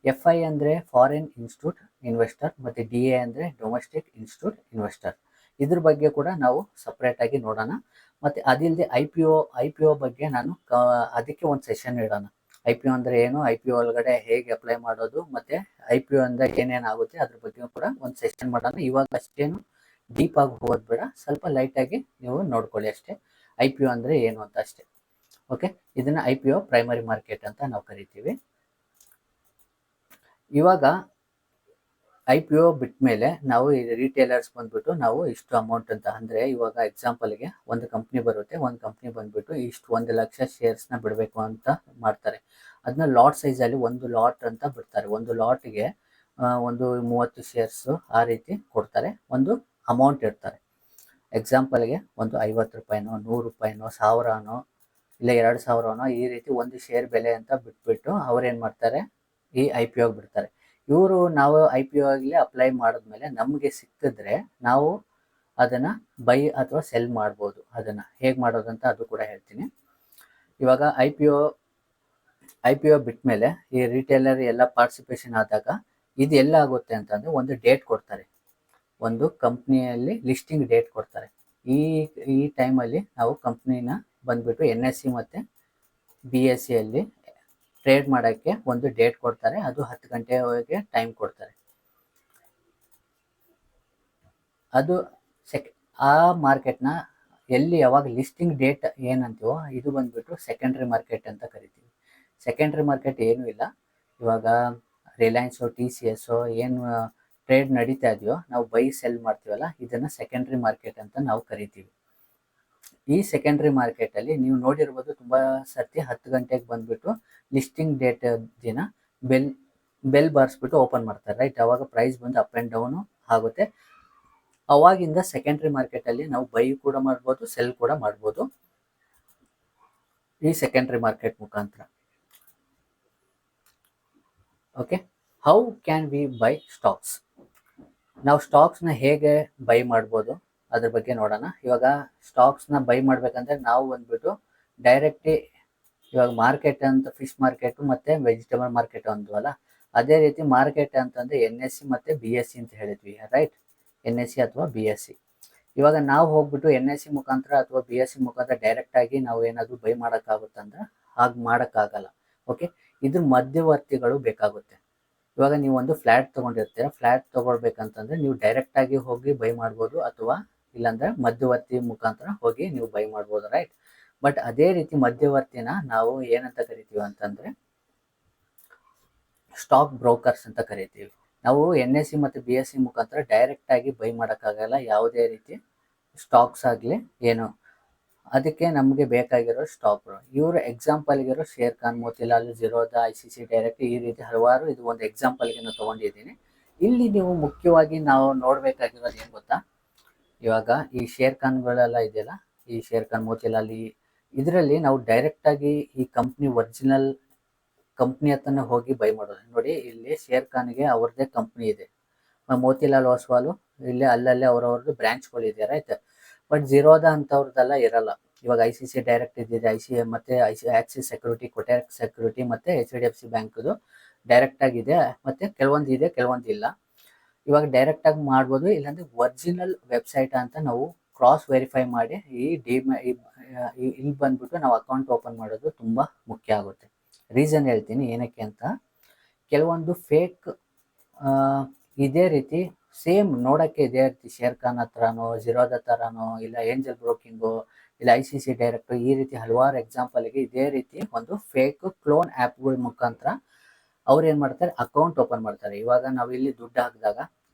FI ಅಂದರೆ ಫಾರಿನ್ ಇನ್ಸ್ಟಿಟ್ಯೂಟ್ ಇನ್ವೆಸ್ಟರ್ ಮತ್ತು DI ಅಂದರೆ ಡೊಮೆಸ್ಟಿಕ್ ಇನ್ಸ್ಟಿಟ್ಯೂಟ್ ಇನ್ವೆಸ್ಟರ್. ಇದ್ರ ಬಗ್ಗೆ ಕೂಡ ನಾವು ಸಪ್ರೇಟಾಗಿ ನೋಡೋಣ. ಮತ್ತು ಅದಿಲ್ಲದೆ IPO ಬಗ್ಗೆ ನಾನು ಅದಕ್ಕೆ ಒಂದು ಸೆಷನ್ ಇಡೋಣ. IPO ಅಂದರೆ ಏನು, IPO ಒಳಗಡೆ ಹೇಗೆ ಅಪ್ಲೈ ಮಾಡೋದು, ಮತ್ತು IPO ಅಂದರೆ ಏನೇನಾಗುತ್ತೆ ಅದ್ರ ಬಗ್ಗೆ ಕೂಡ ಒಂದು ಸೆಷನ್ ಮಾಡೋಣ. ಇವಾಗ ಅಷ್ಟೇನು ಡೀಪ್ ಆಗಿ ಹೋಗೋದು ಬೇಡ, ಸ್ವಲ್ಪ ಲೈಟಾಗಿ ನೀವು ನೋಡ್ಕೊಳ್ಳಿ ಅಷ್ಟೇ. IPO ಅಂದರೆ ಏನು ಅಂತ ಅಷ್ಟೇ. ಓಕೆ, ಇದನ್ನು IPO ಪ್ರೈಮರಿ ಮಾರ್ಕೆಟ್ ಅಂತ ನಾವು ಕರಿತೀವಿ. ಇವಾಗ IPO ಬಿಟ್ಟ ಮೇಲೆ ನಾವು ರಿಟೇಲರ್ಸ್ ಬಂದ್ಬಿಟ್ಟು ನಾವು ಇಷ್ಟು ಅಮೌಂಟ್ ಅಂತ ಅಂದರೆ, ಇವಾಗ ಎಕ್ಸಾಂಪಲ್ಗೆ ಒಂದು ಕಂಪ್ನಿ ಬರುತ್ತೆ, ಒಂದು ಕಂಪ್ನಿ ಬಂದ್ಬಿಟ್ಟು ಇಷ್ಟು 1 ಲಕ್ಷ ಶೇರ್ಸ್ನ ಬಿಡಬೇಕು ಅಂತ ಮಾಡ್ತಾರೆ. ಅದನ್ನ ಲಾಟ್ ಸೈಜಲ್ಲಿ ಒಂದು ಲಾಟ್ ಅಂತ ಬಿಡ್ತಾರೆ. ಒಂದು ಲಾಟ್ಗೆ ಒಂದು 30 ಶೇರ್ಸು ಆ ರೀತಿ ಕೊಡ್ತಾರೆ. ಒಂದು ಅಮೌಂಟ್ ಇರ್ತಾರೆ. ಎಕ್ಸಾಂಪಲ್ಗೆ ಒಂದು 50 ರೂಪಾಯಿನೋ 100 ರೂಪಾಯಿನೋ 1000ನೋ ಇಲ್ಲ 2000ನೋ ಈ ರೀತಿ ಒಂದು ಶೇರ್ ಬೆಲೆ ಅಂತ ಬಿಟ್ಬಿಟ್ಟು ಅವ್ರೇನು ಮಾಡ್ತಾರೆ, ಈ IPO ಬಿಡ್ತಾರೆ. ಇವರು ನಾವು IPO ಆಗಲಿ ಅಪ್ಲೈ ಮಾಡಿದ್ಮೇಲೆ ನಮಗೆ ಸಿಕ್ಕಿದ್ರೆ ನಾವು ಅದನ್ನು ಬೈ ಅಥವಾ ಸೆಲ್ ಮಾಡ್ಬೋದು. ಅದನ್ನು ಹೇಗೆ ಮಾಡೋದಂತ ಅದು ಕೂಡ ಹೇಳ್ತೀನಿ. ಇವಾಗ IPO ಬಿಟ್ಟ ಮೇಲೆ ಈ ರಿಟೇಲರ್ ಎಲ್ಲ ಪಾರ್ಟಿಸಿಪೇಷನ್ ಆದಾಗ ಇದು ಎಲ್ಲ ಆಗುತ್ತೆ ಅಂತಂದರೆ ಒಂದು ಡೇಟ್ ಕೊಡ್ತಾರೆ. ಒಂದು ಕಂಪ್ನಿಯಲ್ಲಿ ಲಿಸ್ಟಿಂಗ್ ಡೇಟ್ ಕೊಡ್ತಾರೆ. ಈ ಟೈಮಲ್ಲಿ ನಾವು ಕಂಪ್ನಿನ ಬಂದ್ಬಿಟ್ಟು NSE ಮತ್ತು BSEಯಲ್ಲಿ ಟ್ರೇಡ್ ಮಾಡೋಕ್ಕೆ ಒಂದು ಡೇಟ್ ಕೊಡ್ತಾರೆ. ಅದು 10 ಗಂಟೆವರೆಗೆ ಟೈಮ್ ಕೊಡ್ತಾರೆ. ಅದು ಆ ಮಾರ್ಕೆಟ್ನ ಎಲ್ಲಿ ಯಾವಾಗ ಲಿಸ್ಟಿಂಗ್ ಡೇಟ್ ಏನಂತೀವೋ ಇದು ಬಂದ್ಬಿಟ್ಟು ಸೆಕೆಂಡ್ರಿ ಮಾರ್ಕೆಟ್ ಅಂತ ಕರಿತೀವಿ. ಸೆಕೆಂಡ್ರಿ ಮಾರ್ಕೆಟ್ ಏನೂ ಇಲ್ಲ. ಇವಾಗ ರಿಲಯನ್ಸು TCS ಏನು ಟ್ರೇಡ್ ನಡೀತಾ ಇದೆಯೋ ನಾವು ಬೈ ಸೆಲ್ ಮಾಡ್ತೀವಲ್ಲ, ಇದನ್ನು ಸೆಕೆಂಡ್ರಿ ಮಾರ್ಕೆಟ್ ಅಂತ ನಾವು ಕರಿತೀವಿ. ಈ ಸೆಕೆಂಡ್ರಿ ಮಾರ್ಕೆಟಲ್ಲಿ ನೀವು ನೋಡಿರ್ಬೋದು ತುಂಬ ಸರ್ತಿ 10 ಗಂಟೆಗೆ ಬಂದ್ಬಿಟ್ಟು ಲಿಸ್ಟಿಂಗ್ ಡೇಟ್ ದಿನ ಬೆಲ್ ಬಾರಿಸ್ಬಿಟ್ಟು ಓಪನ್ ಮಾಡ್ತಾರೆ, ರೈಟ್? ಅವಾಗ ಪ್ರೈಸ್ ಬಂದು ಅಪ್ ಆ್ಯಂಡ್ ಡೌನು ಆಗುತ್ತೆ. ಅವಾಗಿಂದ ಸೆಕೆಂಡ್ರಿ ಮಾರ್ಕೆಟಲ್ಲಿ ನಾವು ಬೈ ಕೂಡ ಮಾಡ್ಬೋದು, ಸೆಲ್ ಕೂಡ ಮಾಡ್ಬೋದು ಈ ಸೆಕೆಂಡ್ರಿ ಮಾರ್ಕೆಟ್ ಮುಖಾಂತರ. Okay, how can we by stocks? ನಾವು ಸ್ಟಾಕ್ಸ್ನ ಹೇಗೆ ಬೈ ಮಾಡ್ಬೋದು ಅದ್ರ ಬಗ್ಗೆ ನೋಡೋಣ. ಇವಾಗ ಸ್ಟಾಕ್ಸ್ನ ಬೈ ಮಾಡ್ಬೇಕಂದ್ರೆ ನಾವು ಬಂದ್ಬಿಟ್ಟು ಡೈರೆಕ್ಟ್ಲಿ ಇವಾಗ ಮಾರ್ಕೆಟ್ ಅಂತ ಫಿಶ್ ಮಾರ್ಕೆಟ್ ಮತ್ತು ವೆಜಿಟೇಬಲ್ ಮಾರ್ಕೆಟ್ ಅಂದ್ವಲ್ಲ, ಅದೇ ರೀತಿ ಮಾರ್ಕೆಟ್ ಅಂತಂದರೆ NSE ಮತ್ತು BSE ಅಂತ ಹೇಳಿದ್ವಿ, ರೈಟ್? NSE ಅಥವಾ BSE. ಇವಾಗ ನಾವು ಹೋಗ್ಬಿಟ್ಟು NSE ಮುಖಾಂತರ ಅಥವಾ BSE ಮುಖಾಂತರ ಡೈರೆಕ್ಟಾಗಿ ನಾವು ಏನಾದರೂ ಬೈ ಮಾಡೋಕ್ಕಾಗುತ್ತಂದ್ರೆ ಹಾಗೆ ಮಾಡೋಕ್ಕಾಗಲ್ಲ. ಓಕೆ, ಇದ್ರ ಮಧ್ಯವರ್ತಿಗಳು ಬೇಕಾಗುತ್ತೆ. ಇವಾಗ ನೀವು ಒಂದು ಫ್ಲ್ಯಾಟ್ ತೊಗೊಂಡಿರ್ತೀರ, ಫ್ಲ್ಯಾಟ್ ತೊಗೊಳ್ಬೇಕಂತಂದರೆ ನೀವು ಡೈರೆಕ್ಟಾಗಿ ಹೋಗಿ ಬೈ ಮಾಡ್ಬೋದು, ಅಥವಾ ಇಲ್ಲಾಂದರೆ ಮಧ್ಯವರ್ತಿ ಮುಖಾಂತರ ಹೋಗಿ ನೀವು ಬೈ ಮಾಡ್ಬೋದು, ರೈಟ್? ಬಟ್ ಅದೇ ರೀತಿ ಮಧ್ಯವರ್ತಿನ ನಾವು ಏನಂತ ಕರಿತೀವಿ ಅಂತಂದರೆ ಸ್ಟಾಕ್ ಬ್ರೋಕರ್ಸ್ ಅಂತ ಕರಿತೀವಿ. ನಾವು NSE ಮತ್ತು BSE ಮುಖಾಂತರ ಡೈರೆಕ್ಟಾಗಿ ಬೈ ಮಾಡೋಕ್ಕಾಗಲ್ಲ ಯಾವುದೇ ರೀತಿ ಸ್ಟಾಕ್ಸ್ ಆಗಲಿ ಏನು. ಅದಕ್ಕೆ ನಮಗೆ ಬೇಕಾಗಿರೋ ಸ್ಟಾಕ್ಗಳು ಇವರು ಎಕ್ಸಾಂಪಲ್ಗಿರೋ Sharekhan, Motilal, Zerodha, ICICI direct ಈ ರೀತಿ ಹಲವಾರು. ಇದು ಒಂದು ಎಕ್ಸಾಂಪಲ್ಗೆ ನಾನು ತೊಗೊಂಡಿದ್ದೀನಿ. ಇಲ್ಲಿ ನೀವು ಮುಖ್ಯವಾಗಿ ನಾವು ನೋಡಬೇಕಾಗಿರೋದು ಏನು ಗೊತ್ತಾ? ಇವಾಗ ಈ ಶೇರ್ ಖಾನ್ಗಳೆಲ್ಲ ಇದೆಯಲ್ಲ, ಈ ಶೇರ್ ಖಾನ್, ಮೋತಿಲಾಲ್, ಇದರಲ್ಲಿ ನಾವು ಡೈರೆಕ್ಟಾಗಿ ಈ ಕಂಪ್ನಿ ಒರಿಜಿನಲ್ ಕಂಪ್ನಿ ಹತ್ರನೇ ಹೋಗಿ ಬೈ ಮಾಡೋದು. ನೋಡಿ, ಇಲ್ಲಿ ಶೇರ್ ಖಾನ್ಗೆ ಅವ್ರದ್ದೇ ಕಂಪ್ನಿ ಇದೆ, ಮೋತಿಲಾಲ್ ಒಸ್ವಾಲ್ ಇಲ್ಲಿ ಅಲ್ಲಲ್ಲೇ ಅವ್ರವ್ರದ್ದು ಬ್ರ್ಯಾಂಚ್ಗಳಿದೆ, ರೈಟ್? ಬಟ್ ಜಿರೋದಾ ಅಂಥವ್ರದ್ದೆಲ್ಲ ಇರಲ್ಲ. ಇವಾಗ ICICI ಡೈರೆಕ್ಟ್ ಇದ್ದಿದೆ, ಮತ್ತು ಆಕ್ಸಿಸ್ ಸೆಕ್ಯೂರಿಟಿ, ಕೊಟೆಕ್ ಸೆಕ್ಯೂರಿಟಿ ಮತ್ತು HDFC ಬ್ಯಾಂಕ್ದು ಡೈರೆಕ್ಟಾಗಿದೆ, ಮತ್ತು ಕೆಲವೊಂದು ಇದೆ, ಕೆಲವೊಂದು ಇಲ್ಲ. ಇವಾಗ ಡೈರೆಕ್ಟಾಗಿ ಮಾಡ್ಬೋದು, ಇಲ್ಲಾಂದರೆ ಒರಿಜಿನಲ್ ವೆಬ್ಸೈಟ್ ಅಂತ ನಾವು ಕ್ರಾಸ್ ವೆರಿಫೈ ಮಾಡಿ ಇಲ್ಲಿ ಬಂದ್ಬಿಟ್ಟು ನಾವು ಅಕೌಂಟ್ ಓಪನ್ ಮಾಡೋದು ತುಂಬ ಮುಖ್ಯ ಆಗುತ್ತೆ. ರೀಸನ್ ಹೇಳ್ತೀನಿ ಏನಕ್ಕೆ ಅಂತ. ಕೆಲವೊಂದು ಫೇಕ್ ಇದೇ ರೀತಿ ಸೇಮ್ ನೋಡೋಕ್ಕೆ ಇದೇ ರೀತಿ ಶೇರ್ ಖಾನ್ ಹತ್ರನೋ, ಜಿರೋದಾ ಥರನೋ, ಇಲ್ಲ ಏಂಜಲ್ ಬ್ರೋಕಿಂಗು, ಇಲ್ಲ ICICI ಡೈರೆಕ್ಟು, ಈ ರೀತಿ ಹಲವಾರು ಎಕ್ಸಾಂಪಲ್ಗೆ ಇದೇ ರೀತಿ ಒಂದು ಫೇಕ್ ಕ್ಲೋನ್ ಆ್ಯಪ್ಗಳ ಮುಖಾಂತರ ಅವ್ರು ಏನು ಮಾಡ್ತಾರೆ, ಅಕೌಂಟ್ ಓಪನ್ ಮಾಡ್ತಾರೆ. ಇವಾಗ ನಾವು ಇಲ್ಲಿ ದುಡ್ಡು ಹಾಕಿದಾಗ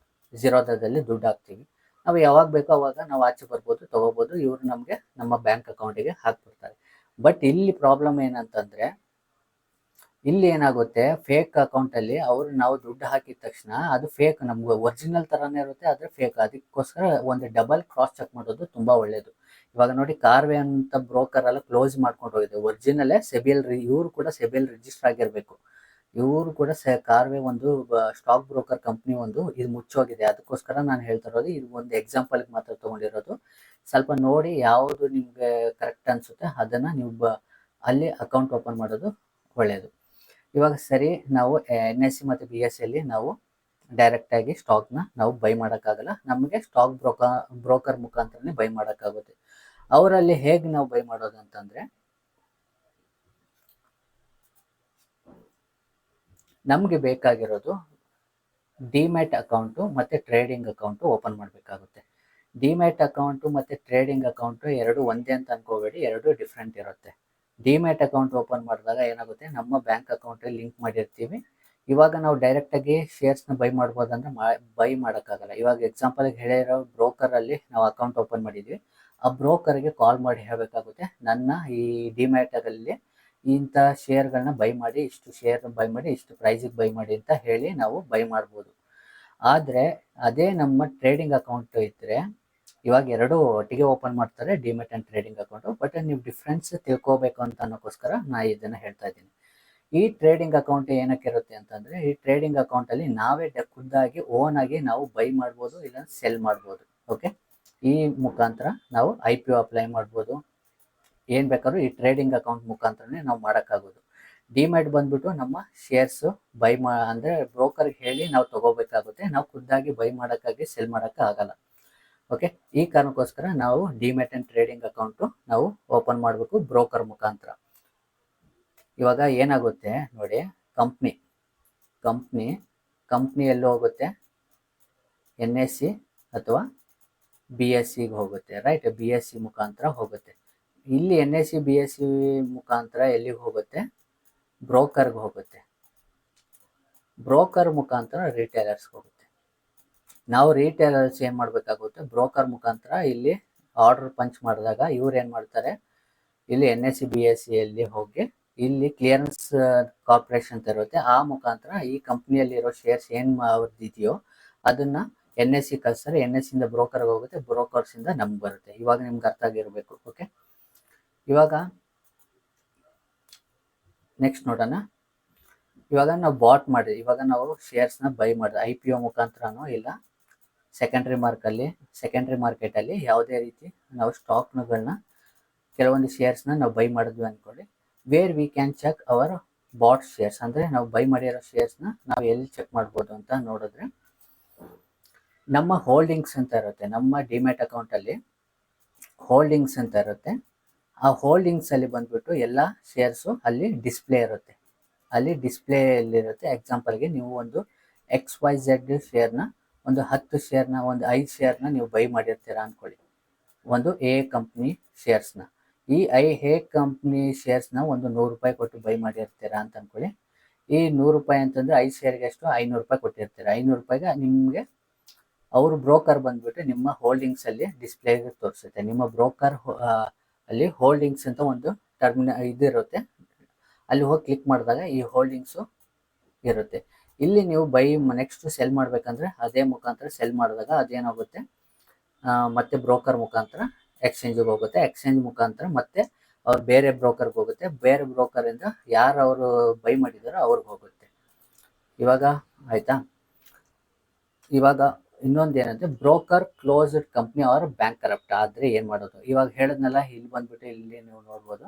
ಜಿರೋದಾದಲ್ಲಿ ದುಡ್ಡು ಹಾಕ್ತೀವಿ, ನಾವು ಯಾವಾಗ ಬೇಕೋ ಅವಾಗ ನಾವು ಆಚೆ ಬರ್ಬೋದು, ತೊಗೋಬೋದು. ಇವರು ನಮಗೆ ನಮ್ಮ ಬ್ಯಾಂಕ್ ಅಕೌಂಟಿಗೆ ಹಾಕ್ಬಿಡ್ತಾರೆ. ಬಟ್ ಇಲ್ಲಿ ಪ್ರಾಬ್ಲಮ್ ಏನಂತಂದರೆ, ಇಲ್ಲಿ ಏನಾಗುತ್ತೆ, ಫೇಕ್ ಅಕೌಂಟಲ್ಲಿ ನಾವು ದುಡ್ಡು ಹಾಕಿದ ತಕ್ಷಣ ಅದು ಫೇಕ್, ನಮ್ಗೆ ಒರಿಜಿನಲ್ ಥರನೇ ಇರುತ್ತೆ, ಆದರೆ ಫೇಕ್. ಅದಕ್ಕೋಸ್ಕರ ಒಂದು ಡಬಲ್ ಕ್ರಾಸ್ ಚೆಕ್ ಮಾಡೋದು ತುಂಬ ಒಳ್ಳೆಯದು. ಇವಾಗ ನೋಡಿ, ಕಾರ್ವೆ ಅಂತ ಬ್ರೋಕರ್ ಎಲ್ಲ ಕ್ಲೋಸ್ ಮಾಡ್ಕೊಂಡು ಹೋಗಿದೆ. ಒರಿಜಿನಲ್ಲೇ ಇವರು ಕೂಡ ಸೆಬಿಲ್ ರಿಜಿಸ್ಟರ್ ಆಗಿರಬೇಕು. ಇವರು ಕೂಡ ಕಾರ್ವೆ ಒಂದು ಸ್ಟಾಕ್ ಬ್ರೋಕರ್ ಕಂಪ್ನಿ ಒಂದು ಇದು ಮುಚ್ಚೋಗಿದೆ. ಅದಕ್ಕೋಸ್ಕರ ನಾನು ಹೇಳ್ತಾ ಇರೋದು, ಇದು ಒಂದು ಎಕ್ಸಾಂಪಲ್ ಮಾತ್ರ ತಗೊಂಡಿರೋದು. ಸ್ವಲ್ಪ ನೋಡಿ ಯಾವುದು ನಿಮ್ಗೆ ಕರೆಕ್ಟ್ ಅನ್ಸುತ್ತೆ ಅದನ್ನ ನೀವು ಅಲ್ಲಿ ಅಕೌಂಟ್ ಓಪನ್ ಮಾಡೋದು ಒಳ್ಳೆಯದು. ಇವಾಗ ಸರಿ, ನಾವು NSE ಮತ್ತು BSE ಅಲ್ಲಿ ನಾವು ಡೈರೆಕ್ಟ್ ಆಗಿ ಸ್ಟಾಕ್ನ ನಾವು ಬೈ ಮಾಡೋಕ್ಕಾಗಲ್ಲ. ನಮಗೆ ಸ್ಟಾಕ್ ಬ್ರೋಕರ್ ಮುಖಾಂತರನೇ ಬೈ ಮಾಡೋಕ್ಕಾಗುತ್ತೆ. ಅವರಲ್ಲಿ ಹೇಗೆ ನಾವು ಬೈ ಮಾಡೋದು ಅಂತಂದ್ರೆ, ನಮಗೆ ಬೇಕಾಗಿರೋದು ಡಿಮ್ಯಾಟ್ ಅಕೌಂಟು ಮತ್ತು ಟ್ರೇಡಿಂಗ್ ಅಕೌಂಟು ಓಪನ್ ಮಾಡಬೇಕಾಗುತ್ತೆ. ಡಿಮ್ಯಾಟ್ ಅಕೌಂಟು ಮತ್ತು ಟ್ರೇಡಿಂಗ್ ಅಕೌಂಟು ಎರಡು ಒಂದೇ ಅಂತ ಅನ್ಕೋಬೇಡಿ, ಎರಡು ಡಿಫ್ರೆಂಟ್ ಇರುತ್ತೆ. ಡಿಮ್ಯಾಟ್ ಅಕೌಂಟ್ ಓಪನ್ ಮಾಡಿದಾಗ ಏನಾಗುತ್ತೆ, ನಮ್ಮ ಬ್ಯಾಂಕ್ ಅಕೌಂಟಲ್ಲಿ ಲಿಂಕ್ ಮಾಡಿರ್ತೀವಿ. ಇವಾಗ ನಾವು ಡೈರೆಕ್ಟಾಗಿ ಶೇರ್ಸ್ನ ಬೈ ಮಾಡ್ಬೋದಂದ್ರೆ ಬೈ ಮಾಡೋಕ್ಕಾಗಲ್ಲ. ಇವಾಗ ಎಕ್ಸಾಂಪಲ್ಗೆ ಹೇಳಿರೋ ಬ್ರೋಕರಲ್ಲಿ ನಾವು ಅಕೌಂಟ್ ಓಪನ್ ಮಾಡಿದ್ವಿ, ಆ ಬ್ರೋಕರ್ಗೆ ಕಾಲ್ ಮಾಡಿ ಹೇಳಬೇಕಾಗುತ್ತೆ, ನನ್ನ ಈ ಡಿಮ್ಯಾಟಲ್ಲಿ ಇಂಥ ಶೇರ್ಗಳನ್ನ ಬೈ ಮಾಡಿ, ಇಷ್ಟು ಶೇರ್ ಬೈ ಮಾಡಿ, ಇಷ್ಟು ಪ್ರೈಸಿಗೆ ಬೈ ಮಾಡಿ ಅಂತ ಹೇಳಿ ನಾವು ಬೈ ಮಾಡ್ಬೋದು. ಆದರೆ ಅದೇ ನಮ್ಮ ಟ್ರೇಡಿಂಗ್ ಅಕೌಂಟ್ ಇದ್ದರೆ, ಇವಾಗ ಎರಡು ಒಟ್ಟಿಗೆ ಓಪನ್ ಮಾಡ್ತಾರೆ, demat and trading account. But ನೀವು ಡಿಫ್ರೆನ್ಸ್ ತಿಳ್ಕೋಬೇಕು ಅಂತ ಅನ್ನೋಕ್ಕೋಸ್ಕರ ನಾನು ಇದನ್ನು ಹೇಳ್ತಾ ಇದ್ದೀನಿ. ಈ ಟ್ರೇಡಿಂಗ್ ಅಕೌಂಟ್ ಏನಕ್ಕೆ ಇರುತ್ತೆ ಅಂತಂದರೆ, ಈ ಟ್ರೇಡಿಂಗ್ ಅಕೌಂಟಲ್ಲಿ ನಾವೇ ಖುದ್ದಾಗಿ ಓನಾಗಿ ನಾವು ಬೈ ಮಾಡ್ಬೋದು, ಇಲ್ಲ ಸೆಲ್ ಮಾಡ್ಬೋದು. ಓಕೆ, ಈ ಮುಖಾಂತರ ನಾವು IPO ಅಪ್ಲೈ ಮಾಡ್ಬೋದು. ಏನು ಬೇಕಾದ್ರೂ ಈ ಟ್ರೇಡಿಂಗ್ ಅಕೌಂಟ್ ಮುಖಾಂತರನೇ ನಾವು ಮಾಡೋಕ್ಕಾಗೋದು. ಡಿಮ್ಯಾಟ್ ಬಂದ್ಬಿಟ್ಟು ನಮ್ಮ ಶೇರ್ಸು ಬೈ ಅಂದರೆ ಬ್ರೋಕರ್ಗೆ ಹೇಳಿ ನಾವು ತಗೋಬೇಕಾಗುತ್ತೆ. ನಾವು ಖುದ್ದಾಗಿ ಬೈ ಮಾಡೋಕ್ಕಾಗಿ ಸೆಲ್ ಮಾಡೋಕ್ಕೆ ಆಗಲ್ಲ. ಓಕೆ, ಈ ಕಾರಣಕ್ಕೋಸ್ಕರ ನಾವು ಡಿಮ್ಯಾಟ್ ಆ್ಯಂಡ್ ಟ್ರೇಡಿಂಗ್ ಅಕೌಂಟು ನಾವು ಓಪನ್ ಮಾಡಬೇಕು ಬ್ರೋಕರ್ ಮುಖಾಂತರ. ಇವಾಗ ಏನಾಗುತ್ತೆ ನೋಡಿ, ಕಂಪ್ನಿ ಎಲ್ಲಿ ಹೋಗುತ್ತೆ, NSE ಅಥವಾ BSEಗೆ ಹೋಗುತ್ತೆ, ರೈಟ್? BSE ಮುಖಾಂತರ ಹೋಗುತ್ತೆ. ಇಲ್ಲಿ NSE BSE ಮುಖಾಂತರ ಎಲ್ಲಿಗೆ ಹೋಗುತ್ತೆ, ಬ್ರೋಕರ್ಗೆ ಹೋಗುತ್ತೆ. ಬ್ರೋಕರ್ ಮುಖಾಂತರ ರಿಟೇಲರ್ಸ್ಗೆ ಹೋಗುತ್ತೆ. ನಾವು ರಿಟೇಲರ್ಸ್ ಏನು ಮಾಡಬೇಕಾಗುತ್ತೆ, ಬ್ರೋಕರ್ ಮುಖಾಂತರ ಇಲ್ಲಿ ಆರ್ಡರ್ ಪಂಚ್ ಮಾಡಿದಾಗ ಇವ್ರು ಏನು ಮಾಡ್ತಾರೆ, ಇಲ್ಲಿ NSE BSEಯಲ್ಲಿ ಹೋಗಿ ಇಲ್ಲಿ ಕ್ಲಿಯರೆನ್ಸ್ ಕಾರ್ಪೊರೇಷನ್ ಅಂತ ಇರುತ್ತೆ, ಆ ಮುಖಾಂತರ ಈ ಕಂಪ್ನಿಯಲ್ಲಿರೋ ಶೇರ್ಸ್ ಏನು ಅವ್ರದ್ದು ಇದೆಯೋ ಅದನ್ನು NSE ಕಳಿಸ್ತಾರೆ. NSEಯಿಂದ ಬ್ರೋಕರ್ಗೆ ಹೋಗುತ್ತೆ, ಬ್ರೋಕರ್ಸಿಂದ ನಮ್ಗೆ ಬರುತ್ತೆ. ಇವಾಗ ನಿಮ್ಗೆ ಅರ್ಥ ಆಗಿರಬೇಕು. ಓಕೆ, ಇವಾಗ ನೆಕ್ಸ್ಟ್ ನೋಡೋಣ. ಇವಾಗ ನಾವು ಬಾಟ್ ಮಾಡಿ, ಇವಾಗ ನಾವು ಶೇರ್ಸ್ನ ಬೈ ಮಾಡಿದ್ರೆ IPO ಮುಖಾಂತರನೋ ಇಲ್ಲ ಸೆಕೆಂಡ್ರಿ ಮಾರ್ಕೆಟಲ್ಲಿ ಯಾವುದೇ ರೀತಿ ನಾವು ಸ್ಟಾಕ್ಗಳನ್ನ ಕೆಲವೊಂದು ಶೇರ್ಸ್ನ ನಾವು ಬೈ ಮಾಡಿದ್ವಿ ಅಂದ್ಕೊಳ್ಳಿ, where we can check our bought shares, ಅಂದರೆ ನಾವು ಬೈ ಮಾಡಿರೋ ಶೇರ್ಸ್ನ ನಾವು ಎಲ್ಲಿ ಚೆಕ್ ಮಾಡ್ಬೋದು ಅಂತ ನೋಡಿದ್ರೆ, ನಮ್ಮ ಹೋಲ್ಡಿಂಗ್ಸ್ ಅಂತ ಇರುತ್ತೆ, ನಮ್ಮ ಡಿಮ್ಯಾಟ್ ಅಕೌಂಟಲ್ಲಿ ಹೋಲ್ಡಿಂಗ್ಸ್ ಅಂತ ಇರುತ್ತೆ. ಆ ಹೋಲ್ಡಿಂಗ್ಸಲ್ಲಿ ಬಂದ್ಬಿಟ್ಟು ಎಲ್ಲ ಶೇರ್ಸು ಅಲ್ಲಿ ಡಿಸ್ಪ್ಲೇ ಇರುತ್ತೆ. ಅಲ್ಲಿ ಡಿಸ್ಪ್ಲೇಯಲ್ಲಿರುತ್ತೆ. ಎಕ್ಸಾಂಪಲ್ಗೆ ನೀವು ಒಂದು XYZ ಶೇರ್ನ, ಒಂದು 10 ಶೇರ್ನ, ಒಂದು 5 ಶೇರ್ನ ನೀವು ಬೈ ಮಾಡಿರ್ತೀರಾ ಅಂದ್ಕೊಳ್ಳಿ, ಒಂದು A ಕಂಪ್ನಿ ಶೇರ್ಸ್ನ. ಈ A ಕಂಪ್ನಿ ಶೇರ್ಸ್ನ ಒಂದು 100 ರೂಪಾಯಿ ಕೊಟ್ಟು ಬೈ ಮಾಡಿರ್ತೀರಾ ಅಂತ ಅಂದ್ಕೊಳ್ಳಿ. ಈ 100 ರೂಪಾಯಿ ಅಂತಂದರೆ 5 ಶೇರ್ಗೆ ಎಷ್ಟು, 500 ರೂಪಾಯಿ ಕೊಟ್ಟಿರ್ತೀರ. 500 ರೂಪಾಯಿಗೆ ನಿಮಗೆ ಅವರು ಬ್ರೋಕರ್ ಬಂದ್ಬಿಟ್ಟು ನಿಮ್ಮ ಹೋಲ್ಡಿಂಗ್ಸಲ್ಲಿ ಡಿಸ್ಪ್ಲೇಗೆ ತೋರಿಸುತ್ತೆ. ನಿಮ್ಮ ಬ್ರೋಕರ್ ಅಲ್ಲಿ ಹೋಲ್ಡಿಂಗ್ಸ್ ಅಂತ ಒಂದು ಇದಿರುತ್ತೆ, ಅಲ್ಲಿ ಹೋಗಿ ಕ್ಲಿಕ್ ಮಾಡಿದಾಗ ಈ ಹೋಲ್ಡಿಂಗ್ಸು ಇರುತ್ತೆ. ಇಲ್ಲಿ ನೀವು ನೆಕ್ಸ್ಟ್ ಸೆಲ್ ಮಾಡಬೇಕಂದ್ರೆ ಅದೇ ಮುಖಾಂತರ ಸೆಲ್ ಮಾಡಿದಾಗ ಅದೇನಾಗುತ್ತೆ, ಮತ್ತೆ ಬ್ರೋಕರ್ ಮುಖಾಂತರ ಎಕ್ಸ್ಚೇಂಜಿಗೆ ಹೋಗುತ್ತೆ. ಎಕ್ಸ್ಚೇಂಜ್ ಮುಖಾಂತರ ಮತ್ತೆ ಅವ್ರು ಬೇರೆ ಬ್ರೋಕರ್ಗೆ ಹೋಗುತ್ತೆ. ಬೇರೆ ಬ್ರೋಕರಿಂದ ಯಾರು ಅವರು ಬೈ ಮಾಡಿದಾರೋ ಅವ್ರಿಗೆ ಹೋಗುತ್ತೆ. ಇವಾಗ ಆಯಿತಾ? ಇವಾಗ ಇನ್ನೊಂದು ಏನಂದರೆ, broker closed company or bank corrupt ಆದರೆ ಏನು ಮಾಡೋದು? ಇವಾಗ ಹೇಳಿದ್ನಲ್ಲ, ಇಲ್ಲಿ ಬಂದ್ಬಿಟ್ಟು ಇಲ್ಲಿ ನೀವು ನೋಡ್ಬೋದು,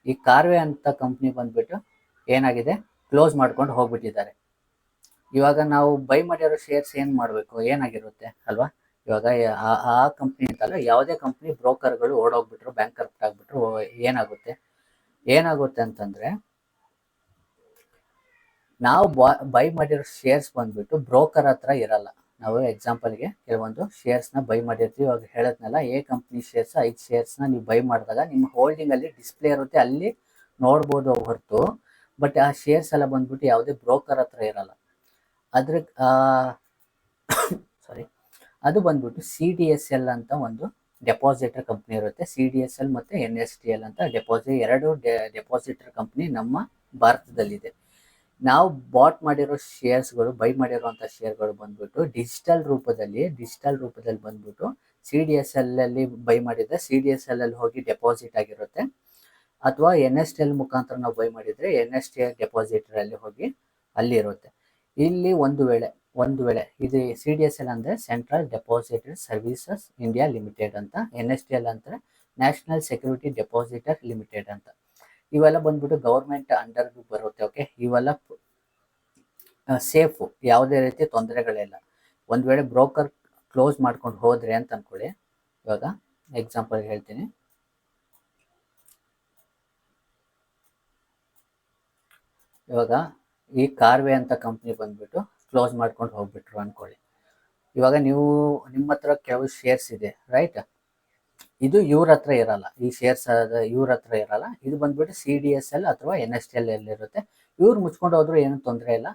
ಈ ಕಾರ್ವೆ ಅಂತ ಕಂಪ್ನಿ ಬಂದ್ಬಿಟ್ಟು ಏನಾಗಿದೆ, ಕ್ಲೋಸ್ ಮಾಡ್ಕೊಂಡು ಹೋಗ್ಬಿಟ್ಟಿದ್ದಾರೆ. ಇವಾಗ ನಾವು ಬೈ ಮಾಡಿರೋ ಶೇರ್ಸ್ ಏನು ಮಾಡಬೇಕು, ಏನಾಗಿರುತ್ತೆ ಅಲ್ವಾ? ಇವಾಗ ಆ ಕಂಪ್ನಿ ಅಂತಲ್ಲ, ಯಾವುದೇ ಕಂಪ್ನಿ ಬ್ರೋಕರ್ಗಳು ಓಡೋಗ್ಬಿಟ್ರು, ಬ್ಯಾಂಕ್ ಕರಪ್ಟ್ ಆಗಿಬಿಟ್ರು, ಏನಾಗುತ್ತೆ ಅಂತಂದರೆ, ನಾವು ಬೈ ಮಾಡಿರೋ ಶೇರ್ಸ್ ಬಂದ್ಬಿಟ್ಟು ಬ್ರೋಕರ್ ಹತ್ರ ಇರಲ್ಲ. ನಾವು ಎಕ್ಸಾಂಪಲ್ಗೆ ಕೆಲವೊಂದು ಶೇರ್ಸ್ನ ಬೈ ಮಾಡಿರ್ತೀವಿ. ಇವಾಗ ಹೇಳದ್ನಲ್ಲ, A ಕಂಪ್ನಿ ಶೇರ್ಸ್ 5 ಶೇರ್ಸ್ನ ನೀವು ಬೈ ಮಾಡಿದಾಗ ನಿಮ್ಮ ಹೋಲ್ಡಿಂಗಲ್ಲಿ ಡಿಸ್ಪ್ಲೇ ಇರುತ್ತೆ, ಅಲ್ಲಿ ನೋಡ್ಬೋದು ಹೊರತು. ಬಟ್ ಆ ಶೇರ್ಸ್ ಎಲ್ಲ ಬಂದ್ಬಿಟ್ಟು ಯಾವುದೇ ಬ್ರೋಕರ್ ಹತ್ರ ಇರಲ್ಲ. ಅದು ಬಂದ್ಬಿಟ್ಟು CDSL ಅಂತ ಒಂದು ಡೆಪಾಸಿಟರ್ ಕಂಪ್ನಿ ಇರುತ್ತೆ. CDSL ಮತ್ತು NSDL ಅಂತ ಎರಡು ಡೆಪಾಸಿಟರ್ ಕಂಪ್ನಿ ನಮ್ಮ ಭಾರತದಲ್ಲಿದೆ. ನಾವು ಬಾಟ್ ಮಾಡಿರೋ ಶೇರ್ಸ್ಗಳು, ಬೈ ಮಾಡಿರೋಂಥ ಶೇರ್ಗಳು ಬಂದ್ಬಿಟ್ಟು ಡಿಜಿಟಲ್ ರೂಪದಲ್ಲಿ ಬಂದ್ಬಿಟ್ಟು CDSL ಅಲ್ಲಿ ಬೈ ಮಾಡಿದರೆ CDSL ಅಲ್ಲಿ ಹೋಗಿ ಡೆಪಾಸಿಟ್ ಆಗಿರುತ್ತೆ, ಅಥವಾ NSDL ಮುಖಾಂತರ ನಾವು ಬೈ ಮಾಡಿದರೆ NSDL ಡೆಪಾಸಿಟರಲ್ಲಿ ಹೋಗಿ ಅಲ್ಲಿರುತ್ತೆ. ಇಲ್ಲಿ ಒಂದು ವೇಳೆ ಇದು CDSL ಅಂದರೆ central depository services India limited ಅಂತ, NSDL ಅಂದರೆ ನ್ಯಾಷನಲ್ ಸೆಕ್ಯೂರಿಟಿ ಡೆಪಾಸಿಟರ್ ಲಿಮಿಟೆಡ್ ಅಂತ. ಇವೆಲ್ಲ ಬಂದ್ಬಿಟ್ಟು ಗೌರ್ಮೆಂಟ್ ಅಂಡರ್ ಬರುತ್ತೆ. ಓಕೆ, ಇವೆಲ್ಲ ಸೇಫು, ಯಾವುದೇ ರೀತಿ ತೊಂದರೆಗಳಿಲ್ಲ. ಒಂದು ವೇಳೆ ಬ್ರೋಕರ್ ಕ್ಲೋಸ್ ಮಾಡ್ಕೊಂಡು ಹೋದ್ರೆ ಅಂತ ಅನ್ಕೊಳ್ಳಿ. ಇವಾಗ ಎಕ್ಸಾಂಪಲ್ ಹೇಳ್ತೀನಿ. ಇವಾಗ ಈ ಕಾರ್ವೆ ಅಂತ ಕಂಪ್ನಿ ಬಂದ್ಬಿಟ್ಟು ಕ್ಲೋಸ್ ಮಾಡ್ಕೊಂಡು ಹೋಗ್ಬಿಟ್ರು ಅನ್ಕೊಳ್ಳಿ. ಇವಾಗ ನಿಮ್ಮ ಹತ್ರ ಕೆಲವು ಶೇರ್ಸ್ ಇದೆ, ರೈಟ್? ಇದು ಇವ್ರ ಹತ್ರ ಇರಲ್ಲ, ಈ ಶೇರ್ಸ್ ಇವ್ರ ಹತ್ರ ಇರಲ್ಲ. ಇದು ಬಂದ್ಬಿಟ್ಟು CDSL ಅಥವಾ NSDL ಇರುತ್ತೆ. ಇವ್ರು ಮುಚ್ಕೊಂಡು ಹೋದ್ರು ಏನು ತೊಂದರೆ ಇಲ್ಲ.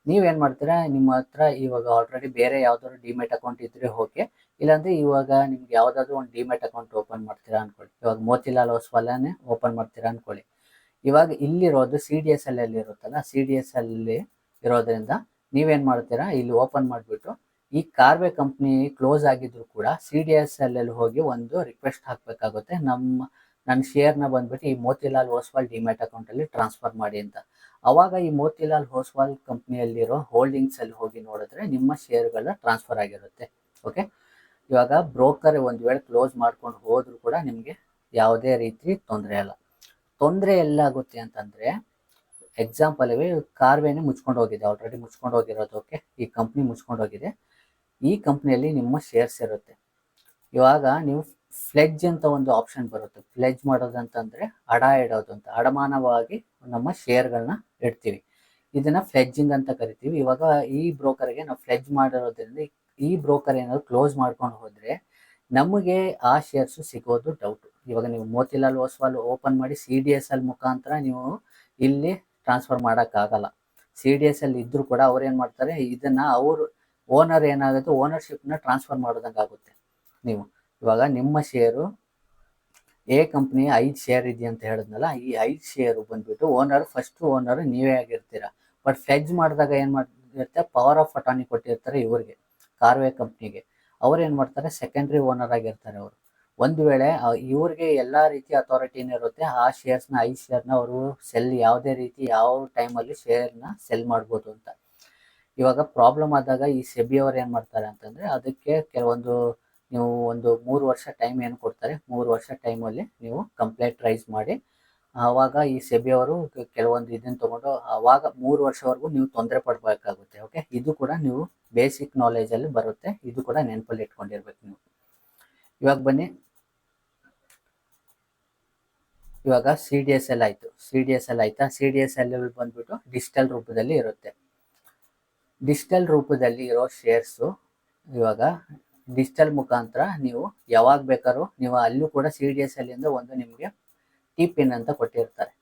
ನೀವೇನು ಮಾಡ್ತೀರಾ, ನಿಮ್ಮ ಹತ್ರ ಇವಾಗ ಆಲ್ರೆಡಿ ಬೇರೆ ಯಾವ್ದಾದ್ರು ಡಿಮೆಟ್ ಅಕೌಂಟ್ ಇದ್ರೆ ಓಕೆ, ಇಲ್ಲಾಂದ್ರೆ ಇವಾಗ ನಿಮ್ಗೆ ಯಾವುದಾದ್ರೂ ಒಂದು ಡಿಮೆಟ್ ಅಕೌಂಟ್ ಓಪನ್ ಮಾಡ್ತೀರಾ ಅನ್ಕೊಳ್ಳಿ. ಇವಾಗ ಮೋತಿಲಾಲ್ ಓಸ್ವಾಲನೇ ಓಪನ್ ಮಾಡ್ತೀರಾ ಅನ್ಕೊಳ್ಳಿ. ಇವಾಗ ಇಲ್ಲಿರೋದು CDSL ಅಲ್ಲಿ ಇರುತ್ತಲ್ಲ, CDSL ಅಲ್ಲಿ ಇರೋದ್ರಿಂದ ನೀವೇನು ಮಾಡ್ತೀರಾ, ಇಲ್ಲಿ ಓಪನ್ ಮಾಡಿಬಿಟ್ಟು ಈ ಕಾರ್ವೆ ಕಂಪ್ನಿ ಕ್ಲೋಸ್ ಆಗಿದ್ರು ಕೂಡ CDSL ಅಲ್ಲಿ ಹೋಗಿ ಒಂದು ರಿಕ್ವೆಸ್ಟ್ ಹಾಕಬೇಕಾಗುತ್ತೆ, ನನ್ನ ಶೇರ್ನ ಬಂದ್ಬಿಟ್ಟು ಈ ಮೋತಿಲಾಲ್ ಓಸ್ವಾಲ್ ಡಿಮ್ಯಾಟ್ ಅಕೌಂಟಲ್ಲಿ ಟ್ರಾನ್ಸ್ಫರ್ ಮಾಡಿ ಅಂತ. ಅವಾಗ ಈ ಮೋತಿಲಾಲ್ ಓಸ್ವಾಲ್ ಕಂಪ್ನಿಯಲ್ಲಿರೋ ಹೋಲ್ಡಿಂಗ್ಸಲ್ಲಿ ಹೋಗಿ ನೋಡಿದ್ರೆ ನಿಮ್ಮ ಶೇರ್ಗಳ ಟ್ರಾನ್ಸ್ಫರ್ ಆಗಿರುತ್ತೆ. ಓಕೆ, ಇವಾಗ ಬ್ರೋಕರ್ ಒಂದು ವೇಳೆ ಕ್ಲೋಸ್ ಮಾಡ್ಕೊಂಡು ಹೋದರೂ ಕೂಡ ನಿಮಗೆ ಯಾವುದೇ ರೀತಿ ತೊಂದರೆ ಇಲ್ಲ. ತೊಂದರೆ ಎಲ್ಲಾಗುತ್ತೆ ಅಂತಂದರೆ, ಎಕ್ಸಾಂಪಲ್ ಕಾರ್ವೇನೆ ಮುಚ್ಕೊಂಡು ಹೋಗಿದೆ, ಆಲ್ರೆಡಿ ಮುಚ್ಕೊಂಡು ಹೋಗಿರೋದು. ಓಕೆ, ಈ ಕಂಪ್ನಿ ಮುಚ್ಕೊಂಡು ಹೋಗಿದೆ. ಈ ಕಂಪ್ನಿಯಲ್ಲಿ ನಿಮ್ಮ ಶೇರ್ಸ್ ಇರುತ್ತೆ. ಇವಾಗ ನೀವು ಫ್ಲೆಡ್ಜ್ ಅಂತ ಒಂದು ಆಪ್ಷನ್ ಬರುತ್ತೆ. ಫ್ಲೆಡ್ಜ್ ಮಾಡೋದಂತಂದರೆ ಅಡ ಇಡೋದು ಅಂತ, ಅಡಮಾನವಾಗಿ ನಮ್ಮ ಶೇರ್ಗಳನ್ನ ಇಡ್ತೀವಿ. ಇದನ್ನು ಫ್ಲೆಡ್ಜಿಂಗ್ ಅಂತ ಕರಿತೀವಿ. ಇವಾಗ ಈ ಬ್ರೋಕರ್ಗೆ ನಾವು ಫ್ಲೆಡ್ಜ್ ಮಾಡಿರೋದ್ರಿಂದ ಈ ಬ್ರೋಕರ್ ಏನಾದ್ರು ಕ್ಲೋಸ್ ಮಾಡ್ಕೊಂಡು ಹೋದರೆ ನಮಗೆ ಆ ಶೇರ್ಸು ಸಿಗೋದು ಡೌಟು. ಇವಾಗ ನೀವು ಮೋತಿಲಾಲ್ ಓಸ್ವಾಲ್ ಓಪನ್ ಮಾಡಿ CDSL ಮುಖಾಂತರ ನೀವು ಇಲ್ಲಿ ಟ್ರಾನ್ಸ್ಫರ್ ಮಾಡೋಕ್ಕಾಗಲ್ಲ. CDSL ಇದ್ದರೂ ಕೂಡ ಅವ್ರು ಏನು ಮಾಡ್ತಾರೆ, ಇದನ್ನು ಅವರು ಓನರ್ ಏನಾಗುತ್ತೆ, ಓನರ್ಶಿಪ್ನ ಟ್ರಾನ್ಸ್ಫರ್ ಮಾಡೋದಂಗೆ ಆಗುತ್ತೆ. ನೀವು ಇವಾಗ ನಿಮ್ಮ ಶೇರು ಎ ಕಂಪ್ನಿ 5 ಶೇರ್ ಇದೆಯಾ ಅಂತ ಹೇಳಿದ್ನಲ್ಲ, ಈ 5 ಶೇರು ಬಂದ್ಬಿಟ್ಟು ಫಸ್ಟ್ ಓನರ್ ನೀವೇ ಆಗಿರ್ತೀರ. ಬಟ್ ಫ್ಲೆಡ್ಜ್ ಮಾಡಿದಾಗ ಏನು ಮಾಡಿರುತ್ತೆ, ಪವರ್ ಆಫ್ ಅಟಾರ್ನಿ ಕೊಟ್ಟಿರ್ತಾರೆ ಇವ್ರಿಗೆ, ಕಾರ್ವೆ ಕಂಪ್ನಿಗೆ. ಅವ್ರು ಏನು ಮಾಡ್ತಾರೆ, ಸೆಕೆಂಡ್ರಿ ಓನರ್ ಆಗಿರ್ತಾರೆ ಅವರು. ಒಂದು ವೇಳೆ ಇವ್ರಿಗೆ ಎಲ್ಲ ರೀತಿ ಅಥಾರಿಟಿನೂ ಇರುತ್ತೆ, ಆ ಶೇರ್ಸ್ನ 5 ಶೇರ್ನ ಅವರು ಯಾವುದೇ ರೀತಿ ಯಾವ ಟೈಮಲ್ಲಿ ಶೇರ್ನ ಸೆಲ್ ಮಾಡ್ಬೋದು ಅಂತ. ಇವಾಗ ಪ್ರಾಬ್ಲಮ್ ಆದಾಗ ಈ ಸೆಬಿ ಅವ್ರು ಏನು ಮಾಡ್ತಾರೆ ಅಂತಂದರೆ, ಅದಕ್ಕೆ ಕೆಲವೊಂದು ನೀವು ಒಂದು 3 ವರ್ಷ ಟೈಮ್ ಏನು ಕೊಡ್ತಾರೆ, 3 ವರ್ಷ ಟೈಮಲ್ಲಿ ನೀವು ಕಂಪ್ಲೇಂಟ್ ರೈಸ್ ಮಾಡಿ, ಆವಾಗ ಈ ಸೆಬಿ ಅವರು ಕೆಲವೊಂದು ಇದನ್ನು ತೊಗೊಂಡು ಆವಾಗ 3 ವರ್ಷವರೆಗೂ ನೀವು ತೊಂದರೆ ಪಡಬೇಕಾಗುತ್ತೆ. ಓಕೆ, ಇದು ಕೂಡ ನೀವು ಬೇಸಿಕ್ ನಾಲೆಜಲ್ಲಿ ಬರುತ್ತೆ, ಇದು ಕೂಡ ನೆನಪಲ್ಲಿ ಇಟ್ಕೊಂಡಿರ್ಬೇಕು ನೀವು. ಇವಾಗ ಬನ್ನಿ, ಇವಾಗ CDSL ಆಯಿತು. CDSL ಆಯಿತಾ? CDSL ಬಂದ್ಬಿಟ್ಟು ಡಿಜಿಟಲ್ ರೂಪದಲ್ಲಿ ಇರುತ್ತೆ. ಡಿಜಿಟಲ್ ರೂಪದಲ್ಲಿ ಇರೋ ಶೇರ್ಸು ಇವಾಗ ಡಿಜಿಟಲ್ ಮುಖಾಂತರ ನೀವು ಯಾವಾಗ ಬೇಕಾದ್ರೂ ನೀವು ಅಲ್ಲೂ ಕೂಡ CDSL ಇಂದ ಒಂದು ನಿಮಗೆ ಟಿ-ಪಿನ್ ಅಂತ ಕೊಟ್ಟಿರ್ತಾರೆ.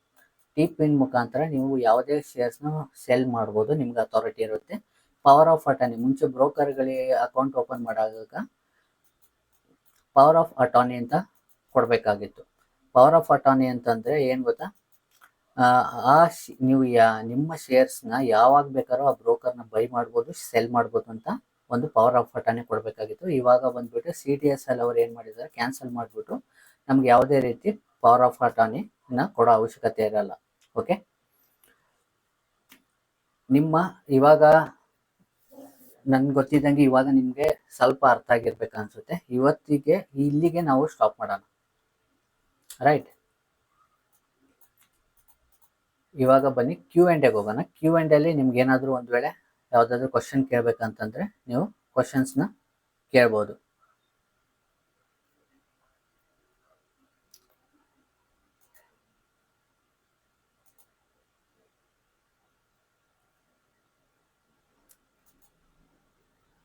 ಟಿ-ಪಿನ್ ಮುಖಾಂತರ ನೀವು ಯಾವುದೇ ಶೇರ್ಸ್ನ ಸೆಲ್ ಮಾಡ್ಬೋದು, ನಿಮ್ಗೆ ಅಥಾರಿಟಿ ಇರುತ್ತೆ. ಪವರ್ ಆಫ್ ಅಟಾರ್ನಿ, ಮುಂಚೆ ಬ್ರೋಕರ್ಗಳಿಗೆ ಅಕೌಂಟ್ ಓಪನ್ ಮಾಡುವಾಗ ಪವರ್ ಆಫ್ ಅಟಾರ್ನಿ ಅಂತ ಕೊಡಬೇಕಾಗಿತ್ತು. ಪವರ್ ಆಫ್ ಅಟಾರ್ನಿ ಅಂತಂದರೆ ಏನು ಗೊತ್ತಾ, ನೀವು ನಿಮ್ಮ ಶೇರ್ಸ್ನ ಯಾವಾಗ ಬೇಕಾದ್ರೂ ಆ ಬ್ರೋಕರ್ನ ಬೈ ಮಾಡ್ಬೋದು, ಸೆಲ್ ಮಾಡ್ಬೋದು ಅಂತ ಒಂದು ಪವರ್ ಆಫ್ ಅಟಾರ್ನಿ ಕೊಡಬೇಕಾಗಿತ್ತು. ಇವಾಗ ಬಂದ್ಬಿಟ್ಟು CDSL ಅವ್ರು ಏನು ಮಾಡಿದ್ದಾರೆ, ಕ್ಯಾನ್ಸಲ್ ಮಾಡಿಬಿಟ್ಟು ನಮ್ಗೆ ಯಾವುದೇ ರೀತಿ ಪವರ್ ಆಫ್ ಅಟಾರ್ನಿನ ಕೊಡೋ ಅವಶ್ಯಕತೆ ಇರಲ್ಲ. ಓಕೆ, ಇವಾಗ ನನ್ಗೆ ಗೊತ್ತಿದ್ದಂಗೆ ಇವಾಗ ನಿಮಗೆ ಸ್ವಲ್ಪ ಅರ್ಥ ಆಗಿರ್ಬೇಕು ಅನ್ಸುತ್ತೆ. ಇವತ್ತಿಗೆ ಇಲ್ಲಿಗೆ ನಾವು ಸ್ಟಾಪ್ ಮಾಡೋಣ, ರೈಟ್? ಇವಾಗ ಬನ್ನಿ Q&Aಗೆ ಹೋಗೋಣ. Q&ಅಲ್ಲಿ ನಿಮ್ಗೆ ಏನಾದರೂ ಒಂದು ವೇಳೆ ಯಾವುದಾದ್ರೂ ಕ್ವಶನ್ ಕೇಳಬೇಕಂತಂದರೆ ನೀವು ಕ್ವಶನ್ಸ್ನ ಕೇಳ್ಬೋದು.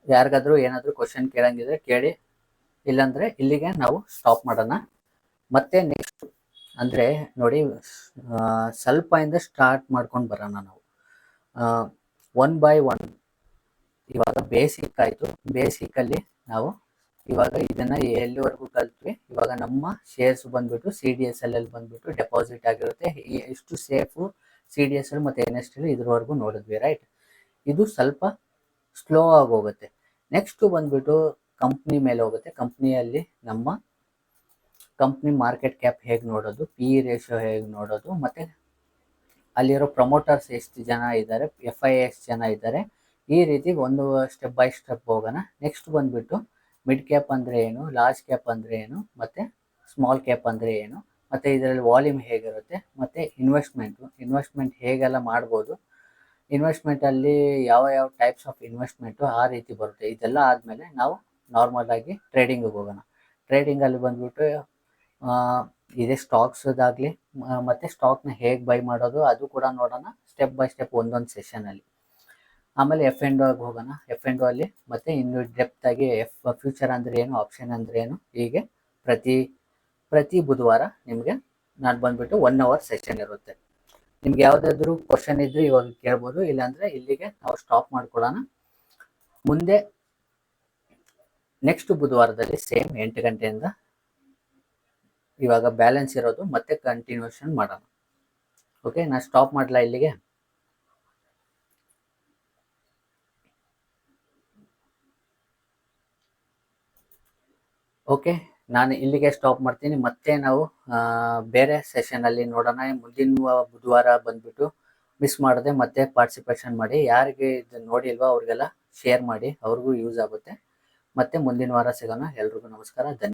ಯಾರಿಗಾದ್ರೂ ಏನಾದರೂ ಕ್ವಶನ್ ಕೇಳಂಗಿದ್ರೆ ಕೇಳಿ, ಇಲ್ಲಾಂದರೆ ಇಲ್ಲಿಗೆ ನಾವು ಸ್ಟಾಪ್ ಮಾಡೋಣ. ಮತ್ತೆ ನೆಕ್ಸ್ಟ್ ಅಂದರೆ ನೋಡಿ, ಸ್ವಲ್ಪ ಇಂದ ಸ್ಟಾರ್ಟ್ ಮಾಡ್ಕೊಂಡು ಬರೋಣ ನಾವು, 1 by 1. ಇವಾಗ ಬೇಸಿಕ್ ಆಯಿತು. ಬೇಸಿಕಲ್ಲಿ ನಾವು ಇವಾಗ ಇದನ್ನು ಎಲ್ಲಿವರೆಗೂ ಕಲ್ತ್ವಿ. ಇವಾಗ ನಮ್ಮ ಶೇರ್ಸ್ ಬಂದ್ಬಿಟ್ಟು CDSL ಅಲ್ಲಿ ಬಂದ್ಬಿಟ್ಟು ಡೆಪಾಸಿಟ್ ಆಗಿರುತ್ತೆ. ಎಷ್ಟು ಸೇಫು CDSL ಮತ್ತು NSDL ಇದ್ರವರೆಗೂ ನೋಡಿದ್ವಿ, ರೈಟ್? ಇದು ಸ್ವಲ್ಪ ಸ್ಲೋ ಆಗಿ ಹೋಗುತ್ತೆ. ನೆಕ್ಸ್ಟು ಬಂದ್ಬಿಟ್ಟು ಕಂಪ್ನಿ ಮೇಲೆ ಹೋಗುತ್ತೆ. ಕಂಪ್ನಿಯಲ್ಲಿ ನಮ್ಮ ಕಂಪ್ನಿ ಮಾರ್ಕೆಟ್ ಕ್ಯಾಪ್ ಹೇಗೆ ನೋಡೋದು, PE ರೇಷಿಯೋ ಹೇಗೆ ನೋಡೋದು, ಮತ್ತು ಅಲ್ಲಿರೋ ಪ್ರಮೋಟರ್ಸ್ ಎಷ್ಟು ಜನ ಇದ್ದಾರೆ, FI ಎಷ್ಟು ಜನ ಇದ್ದಾರೆ, ಈ ರೀತಿ ಒಂದು ಸ್ಟೆಪ್ ಬೈ ಸ್ಟೆಪ್ ಹೋಗೋಣ. ನೆಕ್ಸ್ಟ್ ಬಂದ್ಬಿಟ್ಟು ಮಿಡ್ ಕ್ಯಾಪ್ ಅಂದರೆ ಏನು, ಲಾರ್ಜ್ ಕ್ಯಾಪ್ ಅಂದರೆ ಏನು, ಮತ್ತು ಸ್ಮಾಲ್ ಕ್ಯಾಪ್ ಅಂದರೆ ಏನು, ಮತ್ತು ಇದರಲ್ಲಿ ವಾಲ್ಯೂಮ್ ಹೇಗಿರುತ್ತೆ, ಮತ್ತು ಇನ್ವೆಸ್ಟ್ಮೆಂಟ್ ಹೇಗೆಲ್ಲ ಮಾಡ್ಬೋದು, ಇನ್ವೆಸ್ಟ್ಮೆಂಟಲ್ಲಿ ಯಾವ ಯಾವ ಟೈಪ್ಸ್ ಆಫ್ ಇನ್ವೆಸ್ಟ್ಮೆಂಟು ಆ ರೀತಿ ಬರುತ್ತೆ. ಇದೆಲ್ಲ ಆದಮೇಲೆ ನಾವು ನಾರ್ಮಲ್ ಆಗಿ ಟ್ರೇಡಿಂಗಿಗೆ ಹೋಗೋಣ. ಟ್ರೇಡಿಂಗಲ್ಲಿ ಬಂದ್ಬಿಟ್ಟು ಇದೇ ಸ್ಟಾಕ್ಸ್ದಾಗಲಿ ಮತ್ತು ಸ್ಟಾಕ್ನ ಹೇಗೆ ಬೈ ಮಾಡೋದು ಅದು ಕೂಡ ನೋಡೋಣ, ಸ್ಟೆಪ್ ಬೈ ಸ್ಟೆಪ್ ಒಂದೊಂದು ಸೆಷನಲ್ಲಿ. ಆಮೇಲೆ F&O ಹೋಗೋಣ. F&O ಅಲ್ಲಿ ಮತ್ತೆ ಇನ್ನು ಡೆಪ್ತಾಗಿ ಫ್ಯೂಚರ್ ಅಂದರೆ ಏನು, ಆಪ್ಷನ್ ಅಂದರೆ ಏನು, ಹೀಗೆ ಪ್ರತಿ ಬುಧವಾರ ನಿಮಗೆ ನಾನು ಬಂದ್ಬಿಟ್ಟು 1 hour ಸೆಷನ್ ಇರುತ್ತೆ. ನಿಮ್ಗೆ ಯಾವುದಾದ್ರೂ ಕ್ವಶನ್ ಇದ್ದರೆ ಇವಾಗ ಕೇಳ್ಬೋದು, ಇಲ್ಲಾಂದರೆ ಇಲ್ಲಿಗೆ ನಾವು ಸ್ಟಾಪ್ ಮಾಡ್ಕೊಳ್ಳೋಣ. ಮುಂದೆ ನೆಕ್ಸ್ಟ್ ಬುಧವಾರದಲ್ಲಿ ಸೇಮ್ 8 ಗಂಟೆಯಿಂದ ಇವಾಗ ಬ್ಯಾಲೆನ್ಸ್ ಇರೋದು ಮತ್ತೆ ಕಂಟಿನ್ಯೂಷನ್ ಮಾಡೋಣ. ಓಕೆ, ನಾನು ಸ್ಟಾಪ್ ಮಾಡಲಾ ಇಲ್ಲಿಗೆ? ಓಕೆ, ನಾನು ಇಲ್ಲಿಗೆ ಸ್ಟಾಪ್ ಮಾಡ್ತೀನಿ. ಮತ್ತೆ ನಾವು ಬೇರೆ ಸೆಷನಲ್ಲಿ ನೋಡೋಣ. ಮುಂದಿನ ಬುಧವಾರ ಬಂದ್ಬಿಟ್ಟು ಮಿಸ್ ಮಾಡದೆ ಮತ್ತೆ ಪಾರ್ಟಿಸಿಪೇಷನ್ ಮಾಡಿ. ಯಾರಿಗೆ ಇದು ನೋಡಿಲ್ವೋ ಅವ್ರಿಗೆಲ್ಲ ಶೇರ್ ಮಾಡಿ, ಅವ್ರಿಗೂ ಯೂಸ್ ಆಗುತ್ತೆ. ಮತ್ತೆ ಮುಂದಿನ ವಾರ ಸಿಗೋಣ. ಎಲ್ರಿಗೂ ನಮಸ್ಕಾರ, ಧನ್ಯವಾದ.